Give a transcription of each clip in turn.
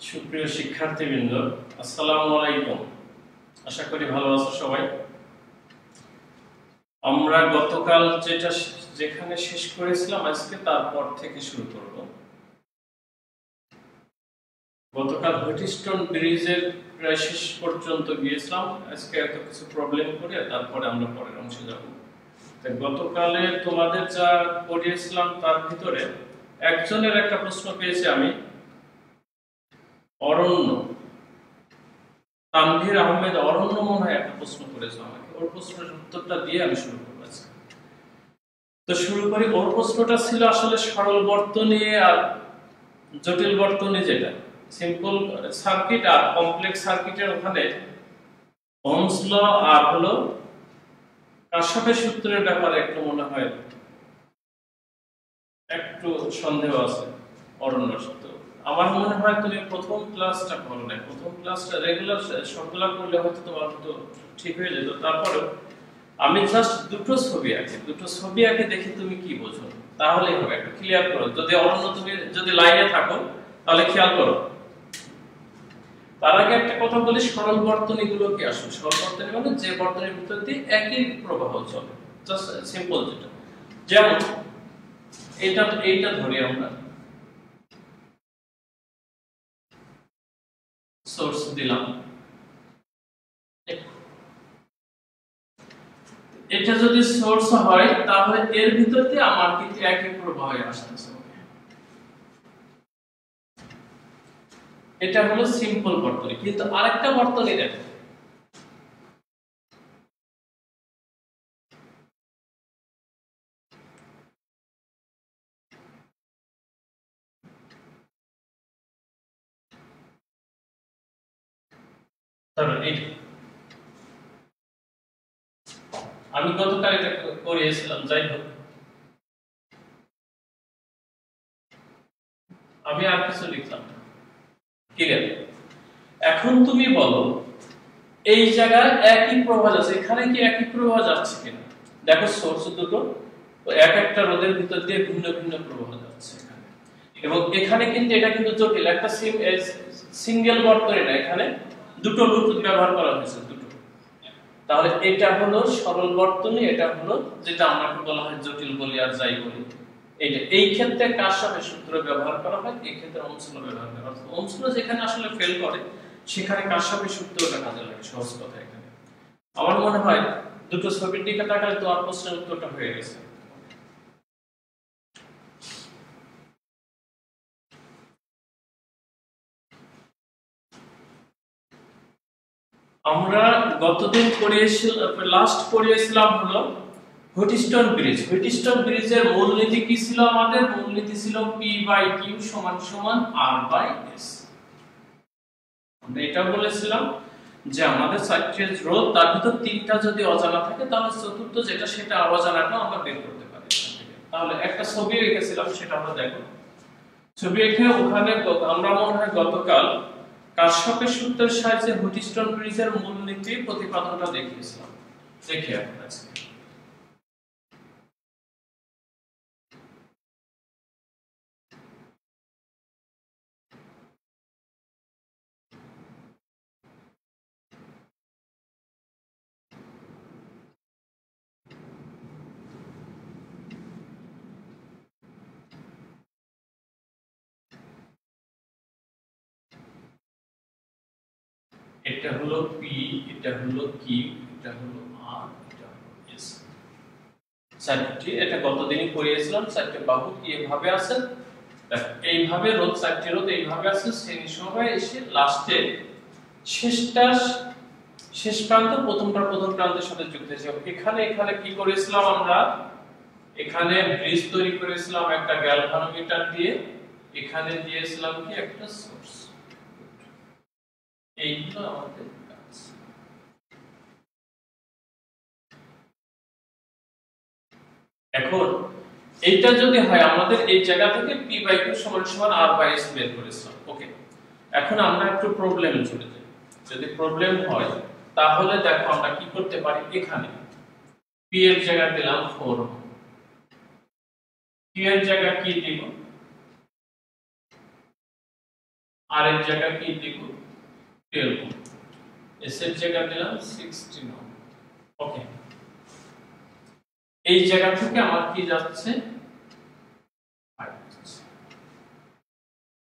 সুপ্রিয় শিক্ষার্থীবৃন্দ, আসসালামু আলাইকুম। আশা করি ভালো আছো সবাই। আমরা গতকাল যেখানে শেষ করেছিলাম আজকে তারপর থেকে শুরু করব। গতকাল হুইটস্টোন ব্রিজের প্রায় শেষ পর্যন্ত গিয়েছিলাম, আজকে এত কিছু প্রবলেম করে তারপরে আমরা পরের অংশে যাব। গতকালে তোমাদের যা পড়িয়েছিলাম তার ভিতরে একজনের একটা প্রশ্ন পেয়েছি আমি, অরণ্য, তানভীর আহমেদ অরণ্য মনে হয় একটা প্রশ্ন করেছে আমাকে। ওর প্রশ্নের উত্তরটা দিয়ে আমি শুরু করব আজকে। তো শুরু করি। ওর প্রশ্নটা ছিল আসলে সরল বর্তনী আর জটিল বর্তনী, যেটা সিম্পল সার্কিট আর কমপ্লেক্স সার্কিটের ওখানে ওহমস ল আর হলো কারশফের সূত্রের ব্যাপারে একটু মনে হয় একটু সন্দেহ আছে অরণ্যর সূত্র। আমার মনে হয় তুমি প্রথম ক্লাসটা করো না, প্রথম ক্লাসটা রেগুলার সবগুলা করলে হয়তো তোমার তো ঠিক হয়ে যেত। তারপরে আমি জাস্ট দুটো ছবি আঁকি, দেখি তুমি কি বোঝো, তাহলেই হবে। একটু ক্লিয়ার করো। যদি অরণ্য তুমি যদি লাইনে থাকো তাহলে খেয়াল করো। তার আগে একটা কথা বলি, সরল বর্তনী গুলো কি আসলে সরল বর্তনী মানে যে বর্তনীর ভিতর দিয়ে একই প্রবাহ চলে, জাস্ট সিম্পল। যেটা যেমন এইটা ধরি আমরা, সোর্স দিলাম, এটা যদি সোর্স হয় তাহলে এর ভিতর দিয়ে আমার কিন্তু একই প্রবাহ আসতেছে। এটা হলো সিম্পল বর্তনী। কিন্তু আরেকটা বর্তনী দেখো, আমি গতকাল এটা করিয়েছিলাম। যাই হোক, আমি আর কিছু লিখলাম। ক্লিয়ার? এখন তুমি বলো, এই জায়গায় একই প্রবাহ আছে, এখানে কি একই প্রবাহ যাচ্ছে কিনা? দেখো সোর্স দুটো, এক একটা রোধের ভিতর দিয়ে ভিন্ন ভিন্ন প্রবাহ যাচ্ছে এখানে। এবং এখানে কিন্তু এটা কিন্তু জটিল, একটা সিঙ্গেল বর্তনী না, এখানে দুটো লুপ ব্যবহার করা হয়েছে, দুটো। তাহলে এটা হলো সরল বর্তনী, এটা হলো যেটা আমাকে বলা হয় জটিল বলি আর যাই বলি। এই ক্ষেত্রে কারশফের সূত্র ব্যবহার করা হয়, এই ক্ষেত্রে ওহমস ল ব্যবহার করা হয়। ওহমস ল যেখানে আসলে ফেল করে সেখানে কারশফের সূত্রটা কাজে লাগে। সহজ কথা এখানে আমার মনে হয় দুটো ছবির দিকে তাকালে তো আর প্রশ্নের উত্তরটা হয়ে গেছে। আমরা গতদিন লাস্ট পড়িয়েছিলাম হলো হুইটস্টোন ব্রিজের মূলনীতি কি ছিল? আমাদের মূলনীতি ছিল P/Q = R/S। আমরা এটা বলেছিলাম যে আমাদের চারটি রোধ, তার ভিতর তিনটা যদি অজানা থাকে তাহলে চতুর্থ যেটা সেটা অজানাটা আমরা বের করতে পারি। তাহলে একটা ছবি এঁকেছিলাম, সেটা আমরা দেখো। ছবি এঁকে ওখানে আমরা মনে হয় গতকাল কারশফের সূত্রের সাহায্যে হুইটস্টোন ব্রিজের মূলনীতি প্রতিপাদনটা দেখিয়েছিলাম। দেখি এখন আজকে এটা হলো P, এটা হলো Q, এটা হলো R, এটা হলো S। চারটি, এটা গতদিনই পড়িয়েছিলাম। চারটি বাহু কি এভাবে আছে, এইভাবে রোধ, চারটি রোধ এইভাবে আছে। শ্রেণী সমবায় এসে লাস্টে শেষ প্রান্ত প্রথম প্রান্তের সাথে যুক্ত হয়েছে। এখানে কি করেছিলাম আমরা? এখানে ব্রিজ তৈরি করেছিলাম একটা গ্যালভানোমিটার দিয়ে, এখানে দিয়েছিলাম কি একটা সোর্স। এইগুলো আমাদের কাজ। এখন এইটা যদি হয়, আমাদের এই জায়গা থেকে P/Q = R/S বের করেছিলাম। ওকে, এখন আমরা একটু প্রবলেমে চলে যাই। যদি প্রবলেম হয় তাহলে দেখো আমরা কি করতে পারি। এখানে P এর জায়গা দিলাম 4, Q এর জায়গা কি দিব? আর এর জায়গা কি দিব 12, এস এর জায়গা দিলাম 16। ওকে, এই জায়গা থেকে আমার কি যাচ্ছে 5 যাচ্ছে।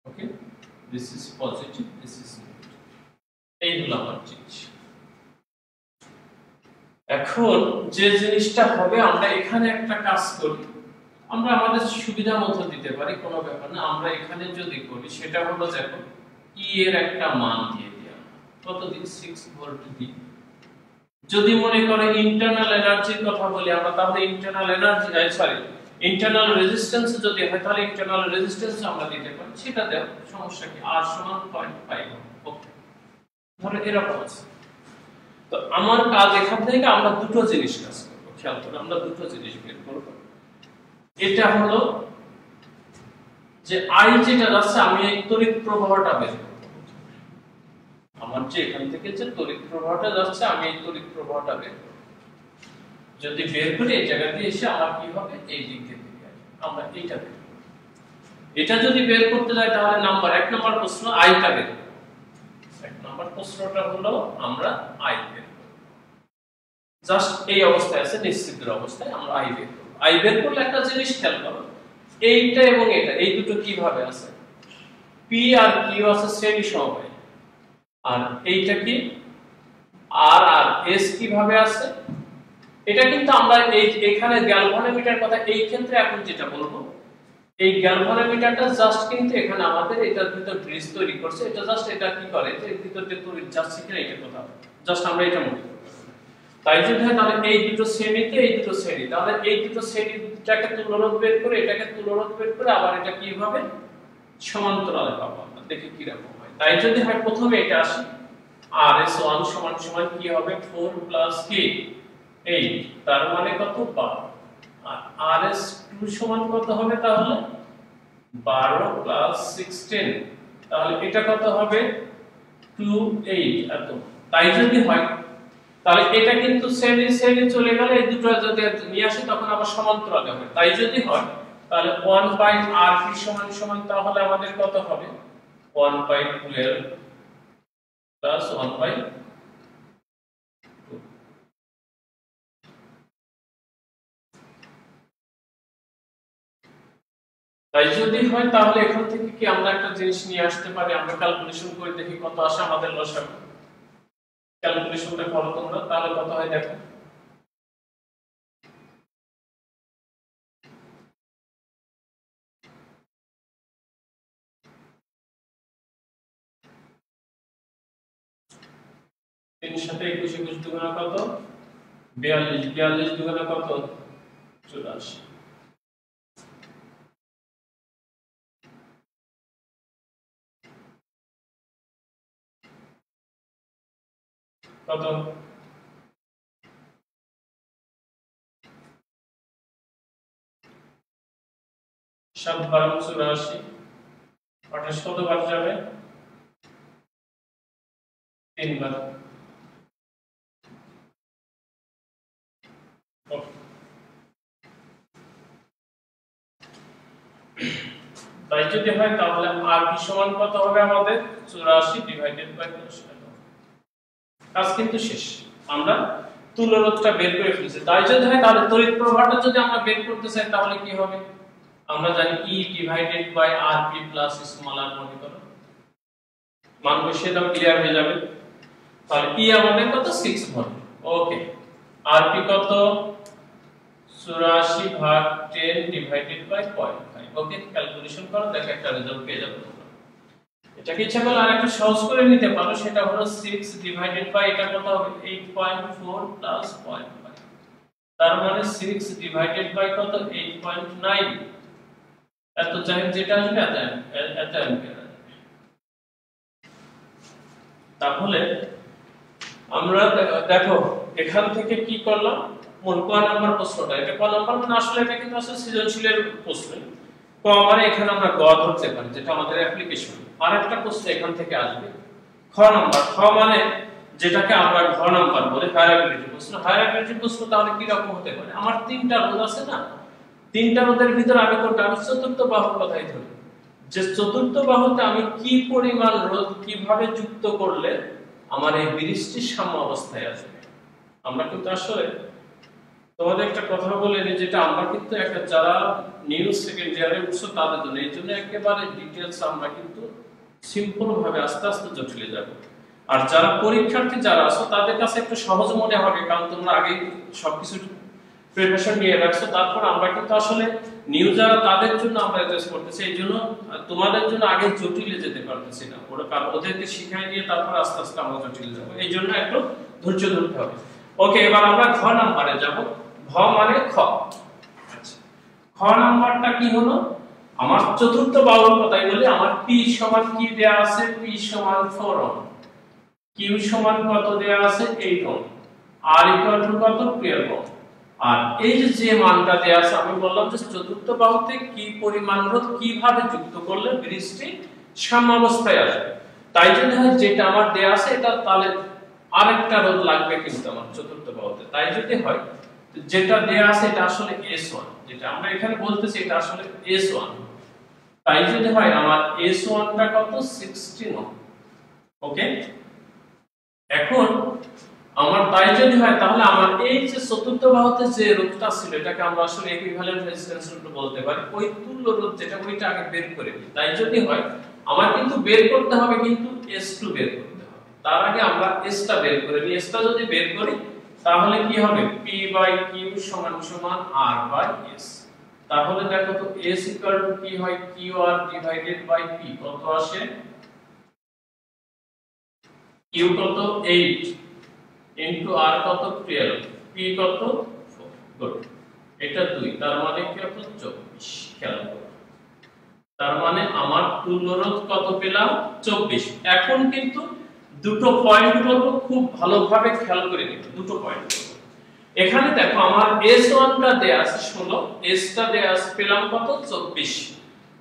Okay, this is positive, this is negative. এই হলো আমার জিনিস। এখন যে জিনিসটা হবে, আমরা এখানে একটা কাজ করি, আমরা আমাদের সুবিধা মতো দিতে পারি, কোনো ব্যাপার না। আমরা এখানে যদি করি সেটা হলো, দেখো ই এর একটা মান দিয়ে দিই, কত দিই 6 ভোল্ট দিই। যদি মনে করে ইন্টারনাল এনার্জির কথা বলি আমরা, তাহলে ইন্টারনাল এনার্জি ইন্টারনাল রেজিস্ট্যান্স যদি হয় তাহলে ইন্টারনাল রেজিস্ট্যান্স আমরা দিতে পারি, সেটা দেব, সমস্যা কি। আর সমান 0.5। ওকে, ধরো এরকম আছে। তো আমার কাজ এখান থেকে আমরা দুটো জিনিস কাজ করব, খেয়াল করো, আমরা দুটো জিনিস বের করব। এটা হলো যে আই যেটা যাচ্ছে, আমি এই তড়িৎ প্রবাহটা বের করব। আমার যে এখান থেকে যে তড়িৎ প্রবাহটা যাচ্ছে, আমি এই তড়িৎ প্রবাহটা বের করব। যদি বের করি এই জায়গা দিয়ে এসে আমার কি হবে, এই দিক থেকে আমরা এইটা বের করব। এটা যদি বের করতে যাই তাহলে এক নাম্বার প্রশ্ন আইটা বের করব। এক নাম্বার প্রশ্নটা হলো আমরা আই বের করব। জাস্ট এই অবস্থায় আছে, নিশ্চিত অবস্থায় আমরা আই বের করব। আই বের করলে একটা জিনিস খেয়াল করো, এইটা এবং এটা, এই দুটো কিভাবে আছে, পি আর কিউ আছে শ্রেণী সমবায়, আর এইটা কি আর আর এস কিভাবে আছে। এটা কিন্তু আমরা এখানে গ্যালভানোমিটার কথা এই ক্ষেত্রে এখন যেটা বলবো, এই গ্যালভানোমিটারটা জাস্ট কিন্তু এখানে আমাদের এটার ভিতর ব্রিজ তৈরি করছে। এটা জাস্ট এটা কি করে, যে এর ভিতর যে তড়িৎ যাচ্ছে কিনা এটা কথা জাস্ট আমরা এটা মনে করি। তাই যদি হয় তাহলে এই দুটো শ্রেণীতে এই দুটো শ্রেণী, তাহলে এই দুটো শ্রেণীটাকে তুলরোধ বের করে, এটাকে তুলরোধ বের করে আবার এটা কি হবে সমান্তরালে পাবো আমরা, দেখি কি রকম হয়। তাই যদি হয় প্রথমে এটা আসে, RS1 সমান সমান কি হবে 4 প্লাস কি 8, তার মানে কত 12। আর RS2 সমান কত হবে তাহলে 12 প্লাস 16, তাহলে এটা কত হবে 28 এত। তাই যদি হয় তাহলে এটা কিন্তু শ্রেণী শ্রেণী চলে গেলে এই দুটো যদি নিয়ে আসে তখন আবার সমান্তরালে হবে। তাই যদি হয় তাহলে 1/RP সমান সমান তাহলে আমাদের কত হবে 1/12 প্লাস 1/2। তাই যদি হয় তাহলে এখান থেকে কি আমরা একটা জিনিস নিয়ে আসতে পারি, আমরা ক্যালকুলেশন করে দেখি কত আসে আমাদের লসাগু। ক্যালকুলেশনটা করো তোমরা, তাহলে কত হয় দেখো। তিন সাথে 21 21 দুগুণা কত 42, 42 দুগুণা কত 84। কত 7 12 84, 28 কত বার যাবে 3 বার। তাই যদি হয় তাহলে আর কি সমান কত হবে আমাদের 84 ডিভাইডেড বাই 10। কাজ কিন্তু শেষ, আমরা তুলরোধটা বের করে ফেলেছি। তাই যদি হয় তাহলে তড়িৎ প্রবাহটা যদি আমরা বের করতে চাই তাহলে কি হবে, আমরা জানি E divided by RP plus small r মনে করো, মান বসিয়ে দাও ক্লিয়ার হয়ে যাবে। তাহলে E আমাদের কত 6 ভোল্ট। ওকে, RP কত 84 ভাগ 10 ডিভাইডেড বাই 0.5। ওকে, ক্যালকুলেশন করো, দেখো একটা রেজাল্ট পেয়ে যাবে তোমরা। এটাকে ইচ্ছা করলে আরেকটু সহজ করে নিতে পারো, সেটা হলো 6 ডিভাইডেড বাই এটা কত হবে 8.4 প্লাস 0.5, তার মানে 6 ডিভাইডেড বাই কত 8.9। এত চাই যেটা আসবে এত অ্যাম্পিয়ার। তাহলে আমরা দেখো এখান থেকে কি করলাম, ক নাম্বার প্রশ্নটা, এটা ক নাম্বার মানে আসলে এটা কিন্তু আসলে সৃজনশীলের প্রশ্ন। ক মানে এখানে আমরা গ ধরতে পারি, যেটা আমাদের অ্যাপ্লিকেশন। আরেকটা প্রশ্ন এখান থেকে আসবে খ নাম্বার, খ মানে যেটাকে আমরা ঘ নাম্বার বলি ভ্যারিয়েবিলিটি প্রশ্ন। ভ্যারিয়েবিলিটি প্রশ্ন তাহলে কি রকম হতে পারে, আমার তিনটা রোধ আছে না, তিনটা রোধের ভিতর আমি কোনটা, আমি চতুর্থ বাহুর কথাই ধরি। যে চতুর্থ বাহুতে আমি কি পরিমাণ রোধ কিভাবে যুক্ত করলে আমার এই ব্রিজটি সাম্য অবস্থায় আসবে। আমরা কিন্তু আসলে তোমাদের একটা কথা বলে নি, যেটা আমরা কিন্তু একটা যারা নিউ সেকেন্ড ইয়ারে উঠছো তাদের জন্য, এই জন্য একেবারে ডিটেইলস আমরা কিন্তু সিম্পল ভাবে আস্তে আস্তে জটিলে যাব। আর যারা পরীক্ষার্থী যারা আছো তাদের কাছে একটু সহজ মনে হবে, কারণ তোমরা আগে সবকিছু প্রিপারেশন নিয়ে রাখছো। তারপর আমরা কিন্তু আসলে নিউ যারা তাদের জন্য আমরা অ্যাড্রেস করতেছি, এই জন্য তোমাদের জন্য আগে জটিলে যেতে পারতেছি না, ওরা কারণ ওদেরকে শিখাই নিয়ে তারপর আস্তে আস্তে আমরা জটিলে যাব। এই জন্য একটু ধৈর্য ধরতে হবে। ওকে, এবার আমরা ঘ নাম্বারে যাব। ঘ মানে খ। আচ্ছা, খ নাম্বারটা কি হলো? আমার চতুর্থ বাহুর কথাই বলি, আমার p সমান কি দেয়া আছে? p সমান 4 ওহম, q সমান কত দেয়া আছে? 8 ওহম, r ইকুয়াল টু কত? 12 ওহম। আর এই যে মানটা দেয়া আছে, আমি বললাম যে চতুর্থ বাহুতে কি পরিমাণ রোধ কিভাবে যুক্ত করলে ব্রিজটি সাম্যাবস্থায় আসবে। তাই যদি হয় যেটা আমার দেয়া আছে এটা, তাহলে আরেকটা রোধ লাগবে কিন্তু আমার চতুর্থ বাহুতে। তাই যদি হয় যেটা দেয়া আছে এটা আসলে S1, যেটা আমরা এখানে বলতেছি এটা আসলে S1। তাই যদি হয় আমার S1 টা কত? 16 ওহম। ওকে, এখন আমার তাই যদি হয় তাহলে আমার এই যে চতুর্থ বাহুতে যে রোধটা ছিল এটাকে আমরা আসলে ইকুইভ্যালেন্ট রেজিস্ট্যান্স রোধ বলতে পারি। ওই তুল্য রোধ যেটা ওইটা আগে বের করে নিই। তাই যদি হয় আমার কিন্তু বের করতে হবে, কিন্তু S2 বের করতে হবে। তার আগে আমরা S টা বের করে নিই। S টা যদি বের করি তাহলে কি হবে? P/Q সমান সমান R/S। তাহলে দেখো তো S ইকুয়াল টু কি হয়? QR ডিভাইডেড বাই P কত আসে? Q কত? 8 ইনটু R কত? 12, P কত? 4। গুড, এটা 2, তার মানে কি কত? 24। খেয়াল করো, তার মানে আমার তুল্য রোধ কত পেলাম? 24। এখন কিন্তু দুটো পয়েন্ট বলবো, খুব ভালোভাবে খেয়াল করে নিতে দুটো পয়েন্ট। এখানে দেখো আমার S1 টা দেয়া আছে 16, S টা দেয়া আছে পেলাম কত? 24।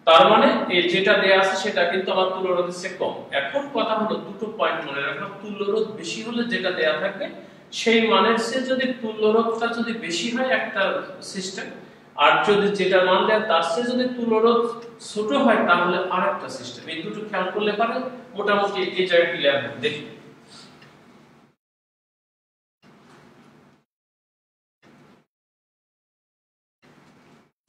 তার মানে এই যেটা দেয়া আছে সেটা কিন্তু আমার তুল্য রোধের চেয়ে কম। এখন কথা হলো দুটো পয়েন্ট মনে রাখো, তুল্য রোধ বেশি হলে যেটা দেয়া থাকবে সেই মানের চেয়ে যদি তুল্য রোধটা যদি বেশি হয় একটা সিস্টেম, আর যদি যেটা মান দেয় তার চেয়ে যদি তুল্য রোধ ছোট হয় তাহলে আরেকটা সিস্টেম। এই দুটো খেয়াল করলে পারে মোটামুটি এই জায়গা ক্লিয়ার হবে। দেখি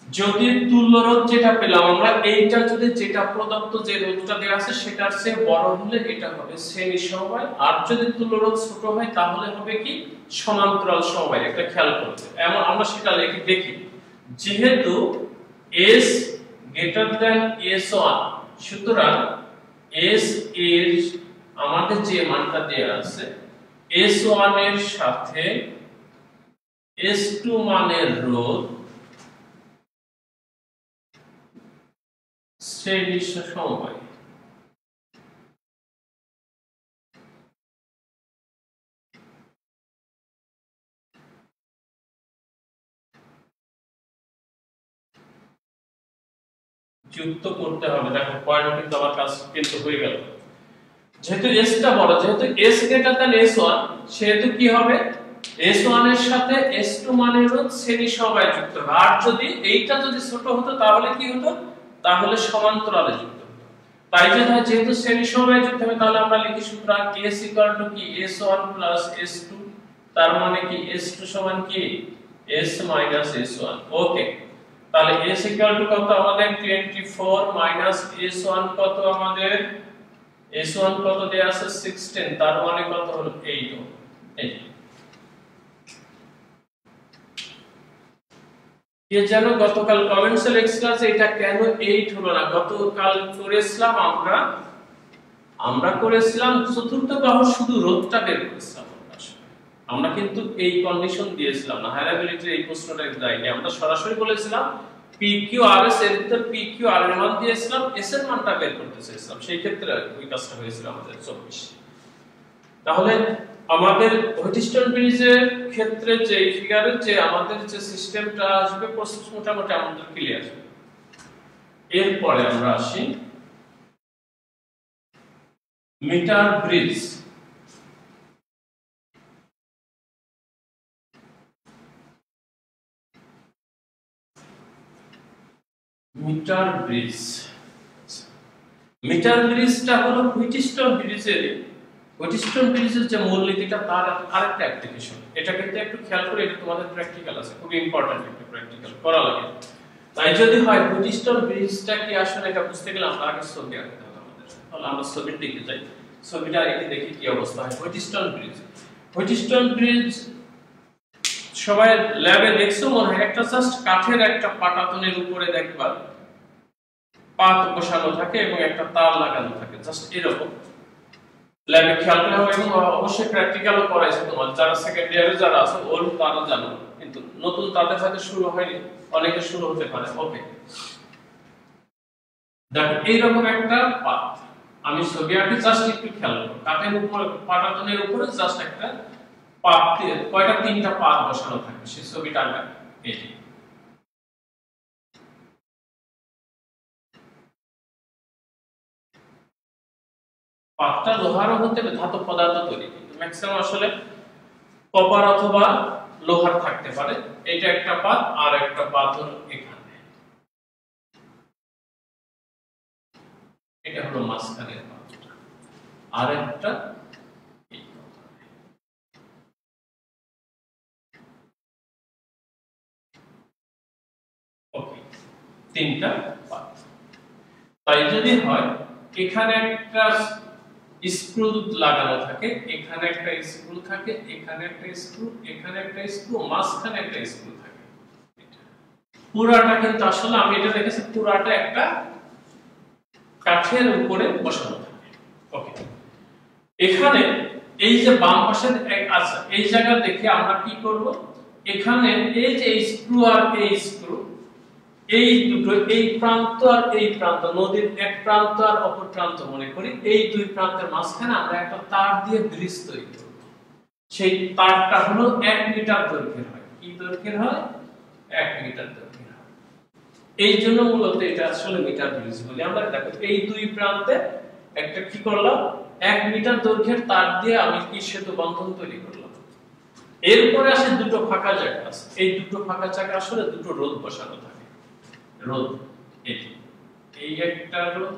যদি তুল্য রোধ যেটা পেলাম আমরা, এইটা যদি যেটা প্রদত্ত যে রোধটা দেওয়া আছে সেটার চেয়ে বড় হলে এটা হবে শ্রেণী সমবায়, আর যদি তুল্য রোধ ছোট হয় তাহলে হবে কি? সমান্তরাল সমবায়। একটা খেয়াল করতে এমন আমরা সেটা লিখে দেখি। যেহেতু S গ্রেটার দ্যান S1, সুতরাং S এর আমাদের যে মানটা দেয়া আছে S1 এর সাথে S2 মানের রোধ শ্রেণী সমবায়। যুক্ত করতে হবে। দেখো পয়েন্ট কিন্তু আমার কাজ কিন্তু হয়ে গেল। যেহেতু S টা বড়, যেহেতু S গ্রেটার দ্যান S1, সেহেতু কি হবে? S1 এর সাথে S2 মানের রোধ শ্রেণী সমবায় যুক্ত হবে। আর যদি এইটা যদি ছোট হতো তাহলে কি হতো? তাহলে সমান্তরালে যুক্ত হতো। তাই যেহেতু শ্রেণী সমবায় যুক্ত হবে তাহলে আমরা লিখি সূত্র S ইকুয়াল টু কি? S1 plus S2। তার মানে কি S2 সমান কি? S minus S1। ওকে, তাহলে S ইকুয়াল টু কত আমাদের? 24 মাইনাস S1 কত আমাদের? S1 কত দেয়া আছে? 16, তার মানে কত হলো? 8 ওহম। এই কে যেন গতকাল কমেন্টসে লিখছিলাম যে এটা কেন 8 হলো না? গতকাল করেছিলাম আমরা করেছিলাম চতুর্থ বাহু শুধু রোধটা বের করেছিলাম। আমরা কিন্তু এই কন্ডিশন দিয়েছিলাম না, হায়ারাবিলিটির এই প্রশ্নটা দেয়নি। আমরা সরাসরি বলেছিলাম PQRS এর ভিতর PQR এর মান দিয়েছিলাম, S এর মানটা বের করতে চেয়েছিলাম। সেই ক্ষেত্রে ওই কাজটা হয়েছিল আমাদের 24। তাহলে আমাদের হোস্টিস্টন ব্রিজের ক্ষেত্রে যে ফিগারের যে আমাদের যে সিস্টেমটা আসবে প্রসেস মোটামুটি আমাদের ক্লিয়ার। এরপরে আমরা আসি meter bridge. Meter bridge meter ব্রিজটা হলো হুইটস্টোন ব্রিজের যে মূলনীতিটা তার আরেকটা অ্যাপ্লিকেশন। এটা কিন্তু একটু খেয়াল করে, এটা তোমাদের প্র্যাকটিক্যাল আছে, খুব ইম্পর্টেন্ট একটা প্র্যাকটিক্যাল করা লাগে। তাই যদি হয় হুইটস্টোন ব্রিজটা কি আসলে এটা বুঝতে গেলে আমরা আগে ছবি আঁকতে হবে আমাদের। তাহলে আমরা ছবির দিকে যাই, ছবিটা এঁকে দেখি কি অবস্থা হয়। হুইটস্টোন ব্রিজ সবাই ল্যাবে দেখছো মনে হয়, একটা জাস্ট কাঠের একটা পাটাতনের উপরে দেখবা পাত বসানো থাকে এবং একটা তার লাগানো থাকে, জাস্ট এরকম। ল্যাবে খেয়াল করে হবে এবং অবশ্যই প্র্যাকটিক্যালও করাইছে তোমার, যারা সেকেন্ড ইয়ারে যারা আছে ওর তারা জানো, কিন্তু নতুন তাদের হয়তো শুরু হয়নি, অনেকে শুরু হতে পারে। ওকে, দেখো এইরকম একটা পাত, আমি ছবি আঁকি, জাস্ট একটু খেয়াল করো, কাঠের উপর পাটাতনের উপরে জাস্ট একটা পাত, কয়টা, 3টা পাত বসানো থাকে, সেই ছবিটা আমরা এই পাতটা লোহারও হতে পারে, ধাতব পদার্থ তৈরি, কিন্তু ম্যাক্সিমাম আসলে কপার অথবা লোহার থাকতে পারে। এটা একটা পাত, আর একটা পাত হলো এখানে, এটা হলো মাঝখানের পাতটা, আর একটা ওকে, 3টা পাত। তাই যদি হয় এখানে একটা স্ক্রু লাগানো থাকে, এখানে একটা স্ক্রু থাকে, এখানে একটা স্ক্রু, এখানে একটা স্ক্রু, মাঝখানে একটা স্ক্রু থাকে, পুরাটা কিন্তু আসলে আমি এটা দেখেছি পুরাটা একটা কাঠের উপরে বসানো থাকে। ওকে, এখানে এই যে বাম পাশের আচ্ছা এই জায়গা দেখে আমরা কি করব, এখানে এই যে স্ক্রু আর এই স্ক্রু, এই দুটো, এই প্রান্ত আর এই প্রান্ত, নদীর এক প্রান্ত আর অপর প্রান্ত মনে করি, এই দুই প্রান্তের মাঝখানে আমরা একটা তার দিয়ে ব্রিজ তৈরি করব। সেই তারটা হলো 1 মিটার দৈর্ঘ্যের হয়। কি দৈর্ঘ্যের হয়? 1 মিটার দৈর্ঘ্যের হয়। এই জন্য মূলত এটা আসলে মিটার ব্রিজ বলি আমরা। দেখো এই দুই প্রান্তে একটা কি করলাম, 1 মিটার দৈর্ঘ্যের তার দিয়ে আমি কি সেতু বন্ধন তৈরি করলাম। এরপরে আসে দুটো ফাঁকা জায়গা আছে, এই দুটো ফাঁকা জায়গা আসলে দুটো রোধ বসানো থাকে। রোধ এই একটা রোধ,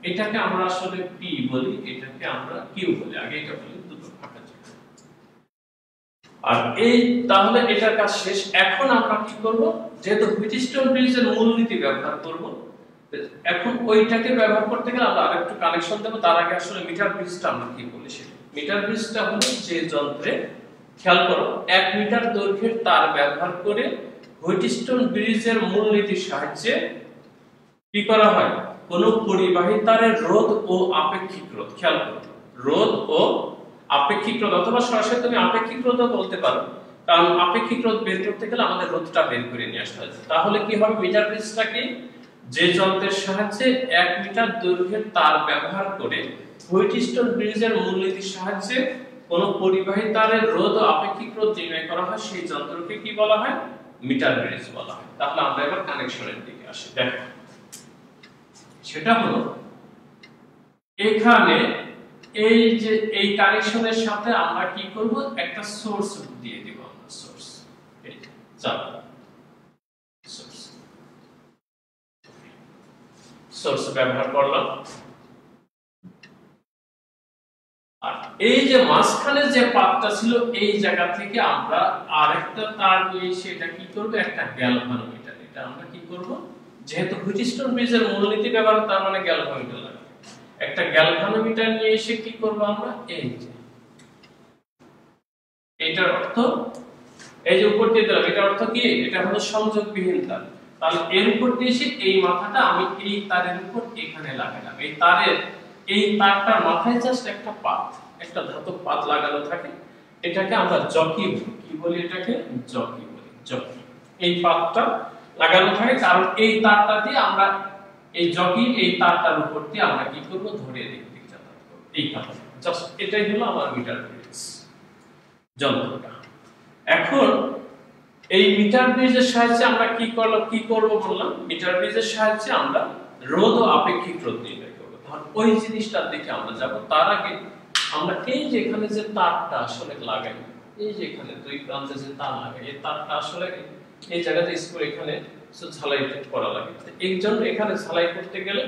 এটাকে আমরা আসলে পি বলি, এটাকে আমরা কিউ বলি, আগে এটা বলি দুটো ফাঁকা জায়গা। আর এই তাহলে এটার কাজ শেষ। এখন আমরা কি করব, যেহেতু হুইটস্টোন ব্রিজের মূলনীতি ব্যবহার করব, এখন ওইটাকে ব্যবহার করতে গেলে আমরা আরেকটু কানেকশন দেব। তার আগে আসলে মিটার ব্রিজটা আমরা কি বলি সেটা। মিটার ব্রিজটা হলো যে যন্ত্রে, খেয়াল করো, 1 মিটার দৈর্ঘ্যের তার ব্যবহার করে হুইটস্টোন ব্রিজের মূলনীতির সাহায্যে কি করা হয়, কোন পরিবাহী তারের রোধ ও আপেক্ষিক রোধ, খেয়াল করো, রোধ ও আপেক্ষিক রোধ, অথবা সরাসরি তুমি আপেক্ষিক রোধও বলতে পারো, কারণ আপেক্ষিক রোধ বের করতে গেলে আমাদের রোধটা বের করে নিয়ে আসতে হয়। তাহলে কি হবে, মিটার ব্রিজটা কি, যে যন্ত্রের সাহায্যে 1 মিটার দৈর্ঘ্যের তার ব্যবহার করে হুইটস্টোন ব্রিজের মূলনীতির সাহায্যে কোন পরিবাহী তারের রোধ ও আপেক্ষিক রোধ নির্ণয় করা হয়, সেই যন্ত্রকে কি বলা হয়, মিটার ব্রিজ বলা হয়। তাহলে আমরা এবার কানেকশনের দিকে আসি। দেখো সেটা হলো এখানে এই যে এই কানেকশনের সাথে আমরা কি করব, একটা সোর্স দিয়ে দিব। আমরা সোর্স, এই চলো সোর্স ব্যবহার করলাম। আর এই যে মাঝখানে যে পাতটা ছিল, এই জায়গা থেকে আমরা আরেকটা তার নিয়ে সেটা কি করব, একটা গ্যালভানোমিটার। এটা আমরা কি করব, যেহেতু হুইটস্টোন ব্রিজের মূলনীতি ব্যবহার, তার মানে গ্যালভানোমিটার লাগবে। একটা গ্যালভানোমিটার নিয়ে এসে কি করব আমরা, এই যে এটার অর্থ এই যে উপর দিয়ে দিলাম, এটার অর্থ কি, এটা হলো সংযোগবিহীন তার। তাহলে এর উপর দিয়ে এসে এই মাথাটা আমি এই তারের উপর এখানে লাগালাম। এই তারের এই তারটার মাথায় জাস্ট একটা পাত, একটা ধাতব পাত লাগানো থাকে, এটাকে আমরা জকি বলি। কি বলি এটাকে? জকি বলি, জকি। এই পাতটা লাগানো থাকে, কারণ এই তারটা দিয়ে আমরা এই জকি, এই তারটার উপর দিয়ে আমরা কি করব, ধরে দিক যাতায়াত করব। এই কারণে জাস্ট এটাই হলো আমার মিটার ব্রিজ যন্ত্রটা। এখন এই মিটার ব্রিজের সাহায্যে আমরা কি করব বললাম, মিটার ব্রিজের সাহায্যে আমরা রোধ ও আপেক্ষিক রোধ নির্ণয় করব। তাহলে ওই জিনিসটার দিকে আমরা যাব। তার আগে আমরা এই যে এখানে যে তারটা আসলে লাগাই, এই যে এখানে দুই প্রান্তে যে তার লাগাই, এই তারটা আসলে এই জায়গাতে স্কোর এখানে ঝালাই করা লাগে, এই জন্য এখানে ঝালাই করতে গেলে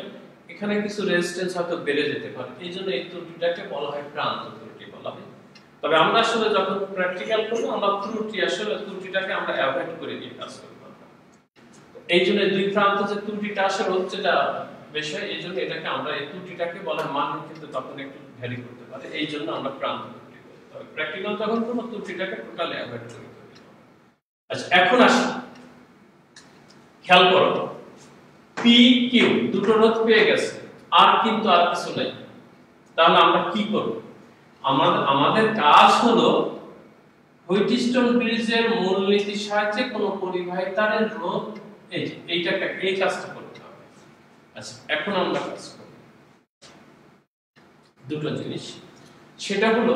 এখানে কিছু রেজিস্ট্যান্স হয়তো বেড়ে যেতে পারে, এই জন্য এই ত্রুটিটাকে বলা হয় প্রান্ত ত্রুটি বলা হয়। তবে আমরা আসলে যখন প্র্যাকটিক্যাল করব আমরা ত্রুটিটাকে আমরা অ্যাভয়েড করে দিয়ে কাজ করব। এই জন্য দুই প্রান্ত যে ত্রুটিটা আসে হচ্ছে যা বিষয়, এই জন্য এটাকে আমরা এই ত্রুটিটাকে বলা মান কিন্তু তখন একটু ভ্যারি করতে পারে, এই জন্য আমরা প্রান্ত ত্রুটি বলি। তবে প্র্যাকটিক্যাল তখন কোনো ত্রুটিটাকে টোটালি অ্যাভয়েড করে। আচ্ছা এখন আসি, খেয়াল করো পি কিউ দুটো রোধ পেয়ে গেছে, আর কিন্তু আর কিছু নেই, তাহলে আমরা কি করব? আমাদের কাজ হলো হুইটস্টোন ব্রিজের মূলনীতির সাহায্যে কোন পরিবাহী তারের রোধ এই কাজটা করতে হবে। আচ্ছা এখন আমরা কাজ করব দুটো জিনিস, সেটা হলো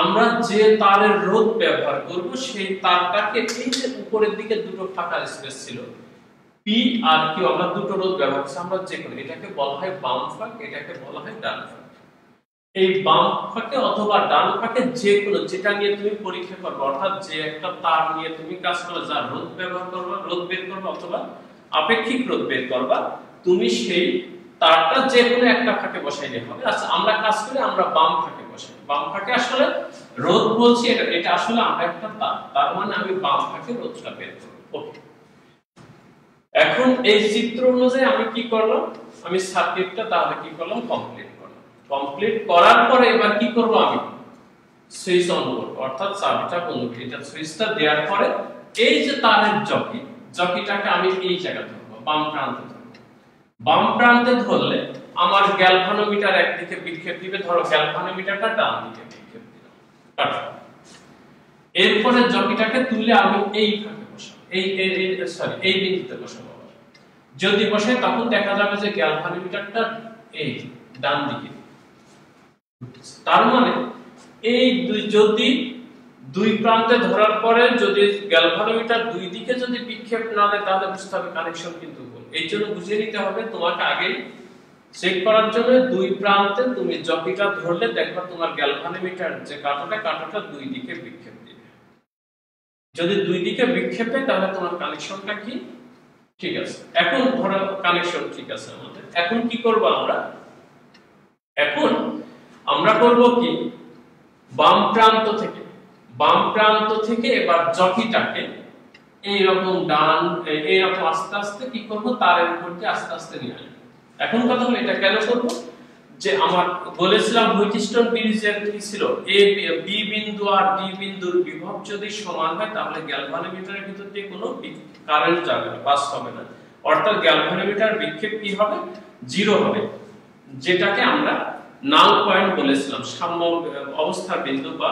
আমরা যে তারের রোধ ব্যবহার করব সেই তারটাকে এই যে উপরের দিকে দুটো ফাঁকা স্পেস ছিল পি আর কিউ, আমরা দুটো রোধ ব্যবহার করছি, আমরা যে কোনো এটাকে বলা হয় বাম ফাঁক, এটাকে বলা হয় ডান ফাঁক। এই বাম ফাঁকে অথবা ডান ফাঁকে যে কোনো যেটা নিয়ে তুমি পরীক্ষা করবে, অর্থাৎ যে একটা তার নিয়ে তুমি কাজ করবে যা রোধ ব্যবহার করবে, রোধ বের করবে অথবা আপেক্ষিক রোধ বের করবা, তুমি সেই তারটা যে কোনো একটা ফাঁকে বসাইলে হবে। আচ্ছা আমরা কাজ করি আমরা বাম ফাঁকে বসাই, বাম ফাঁকে আসলে রোধ বলছি এটা আসলে আমরা একটা তার মানে আমি বাম ফাঁকে রোধটা বের করব। ওকে, এখন এই চিত্র অনুযায়ী আমি কি করলাম, আমি সার্কিটটা তাহলে কি করলাম কমপ্লিট করলাম। কমপ্লিট করার পরে এবার কি করব, আমি সুইচ অন করব, অর্থাৎ চাবিটা বন্ধ, এটা সুইচটা দেওয়ার পরে এই যে তারের জকিটাকে আমি এই জায়গায় ধরব, বাম প্রান্তে ধরব। বাম প্রান্তে ধরলে আমার গ্যালভানোমিটার একদিকে বিক্ষেপ দিবে, ধরো গ্যালভানোমিটারটা ডান দিকে বিক্ষেপ দিলাম, কাটো। এরপরে জকিটাকে তুলে আমি এই ফাঁকে বসাবো, এই বিন্দুতে বসাবো। যদি বসাই তখন দেখা যাবে যে গ্যালভানোমিটারটা এই ডান দিকে, তার মানে এই যদি দুই প্রান্তে ধরার পরে যদি গ্যালভানোমিটার দুই দিকে যদি বিক্ষেপ না দেয় তাহলে বুঝতে হবে কানেকশন কিন্তু ভুল। এই জন্য বুঝে নিতে হবে, তোমাকে আগেই চেক করার জন্য দুই প্রান্তে তুমি জকিটা ধরলে দেখবা তোমার গ্যালভানোমিটার যে কাঁটাটা দুই দিকে বিক্ষেপ দিবে। যদি দুই দিকে বিক্ষেপ দেয় তাহলে তোমার কানেকশনটা কি ঠিক আছে। এখন ধরো কানেকশন ঠিক আছে আমাদের, এখন কি করব আমরা, এখন আমরা করব কি বাম প্রান্ত থেকে এবার জকিটাকে এইরকম এইরকম আস্তে আস্তে কি করব তারের উপর দিয়ে আস্তে আস্তে নিয়ে আসবো। এখন কথা হলো এটা কেন করব, যে আমার বলেছিলাম হুইটস্টোন ব্রিজের কি ছিল, বি বিন্দু আর ডি বিন্দুর বিভব যদি সমান হয় তাহলে গ্যালভানোমিটারের ভিতর দিয়ে কোনো কারেন্ট যাবে না, পাস হবে না, অর্থাৎ গ্যালভানোমিটার বিক্ষেপ কি হবে, জিরো হবে, যেটাকে আমরা নাল পয়েন্ট বলেছিলাম, সাম্য অবস্থার বিন্দু বা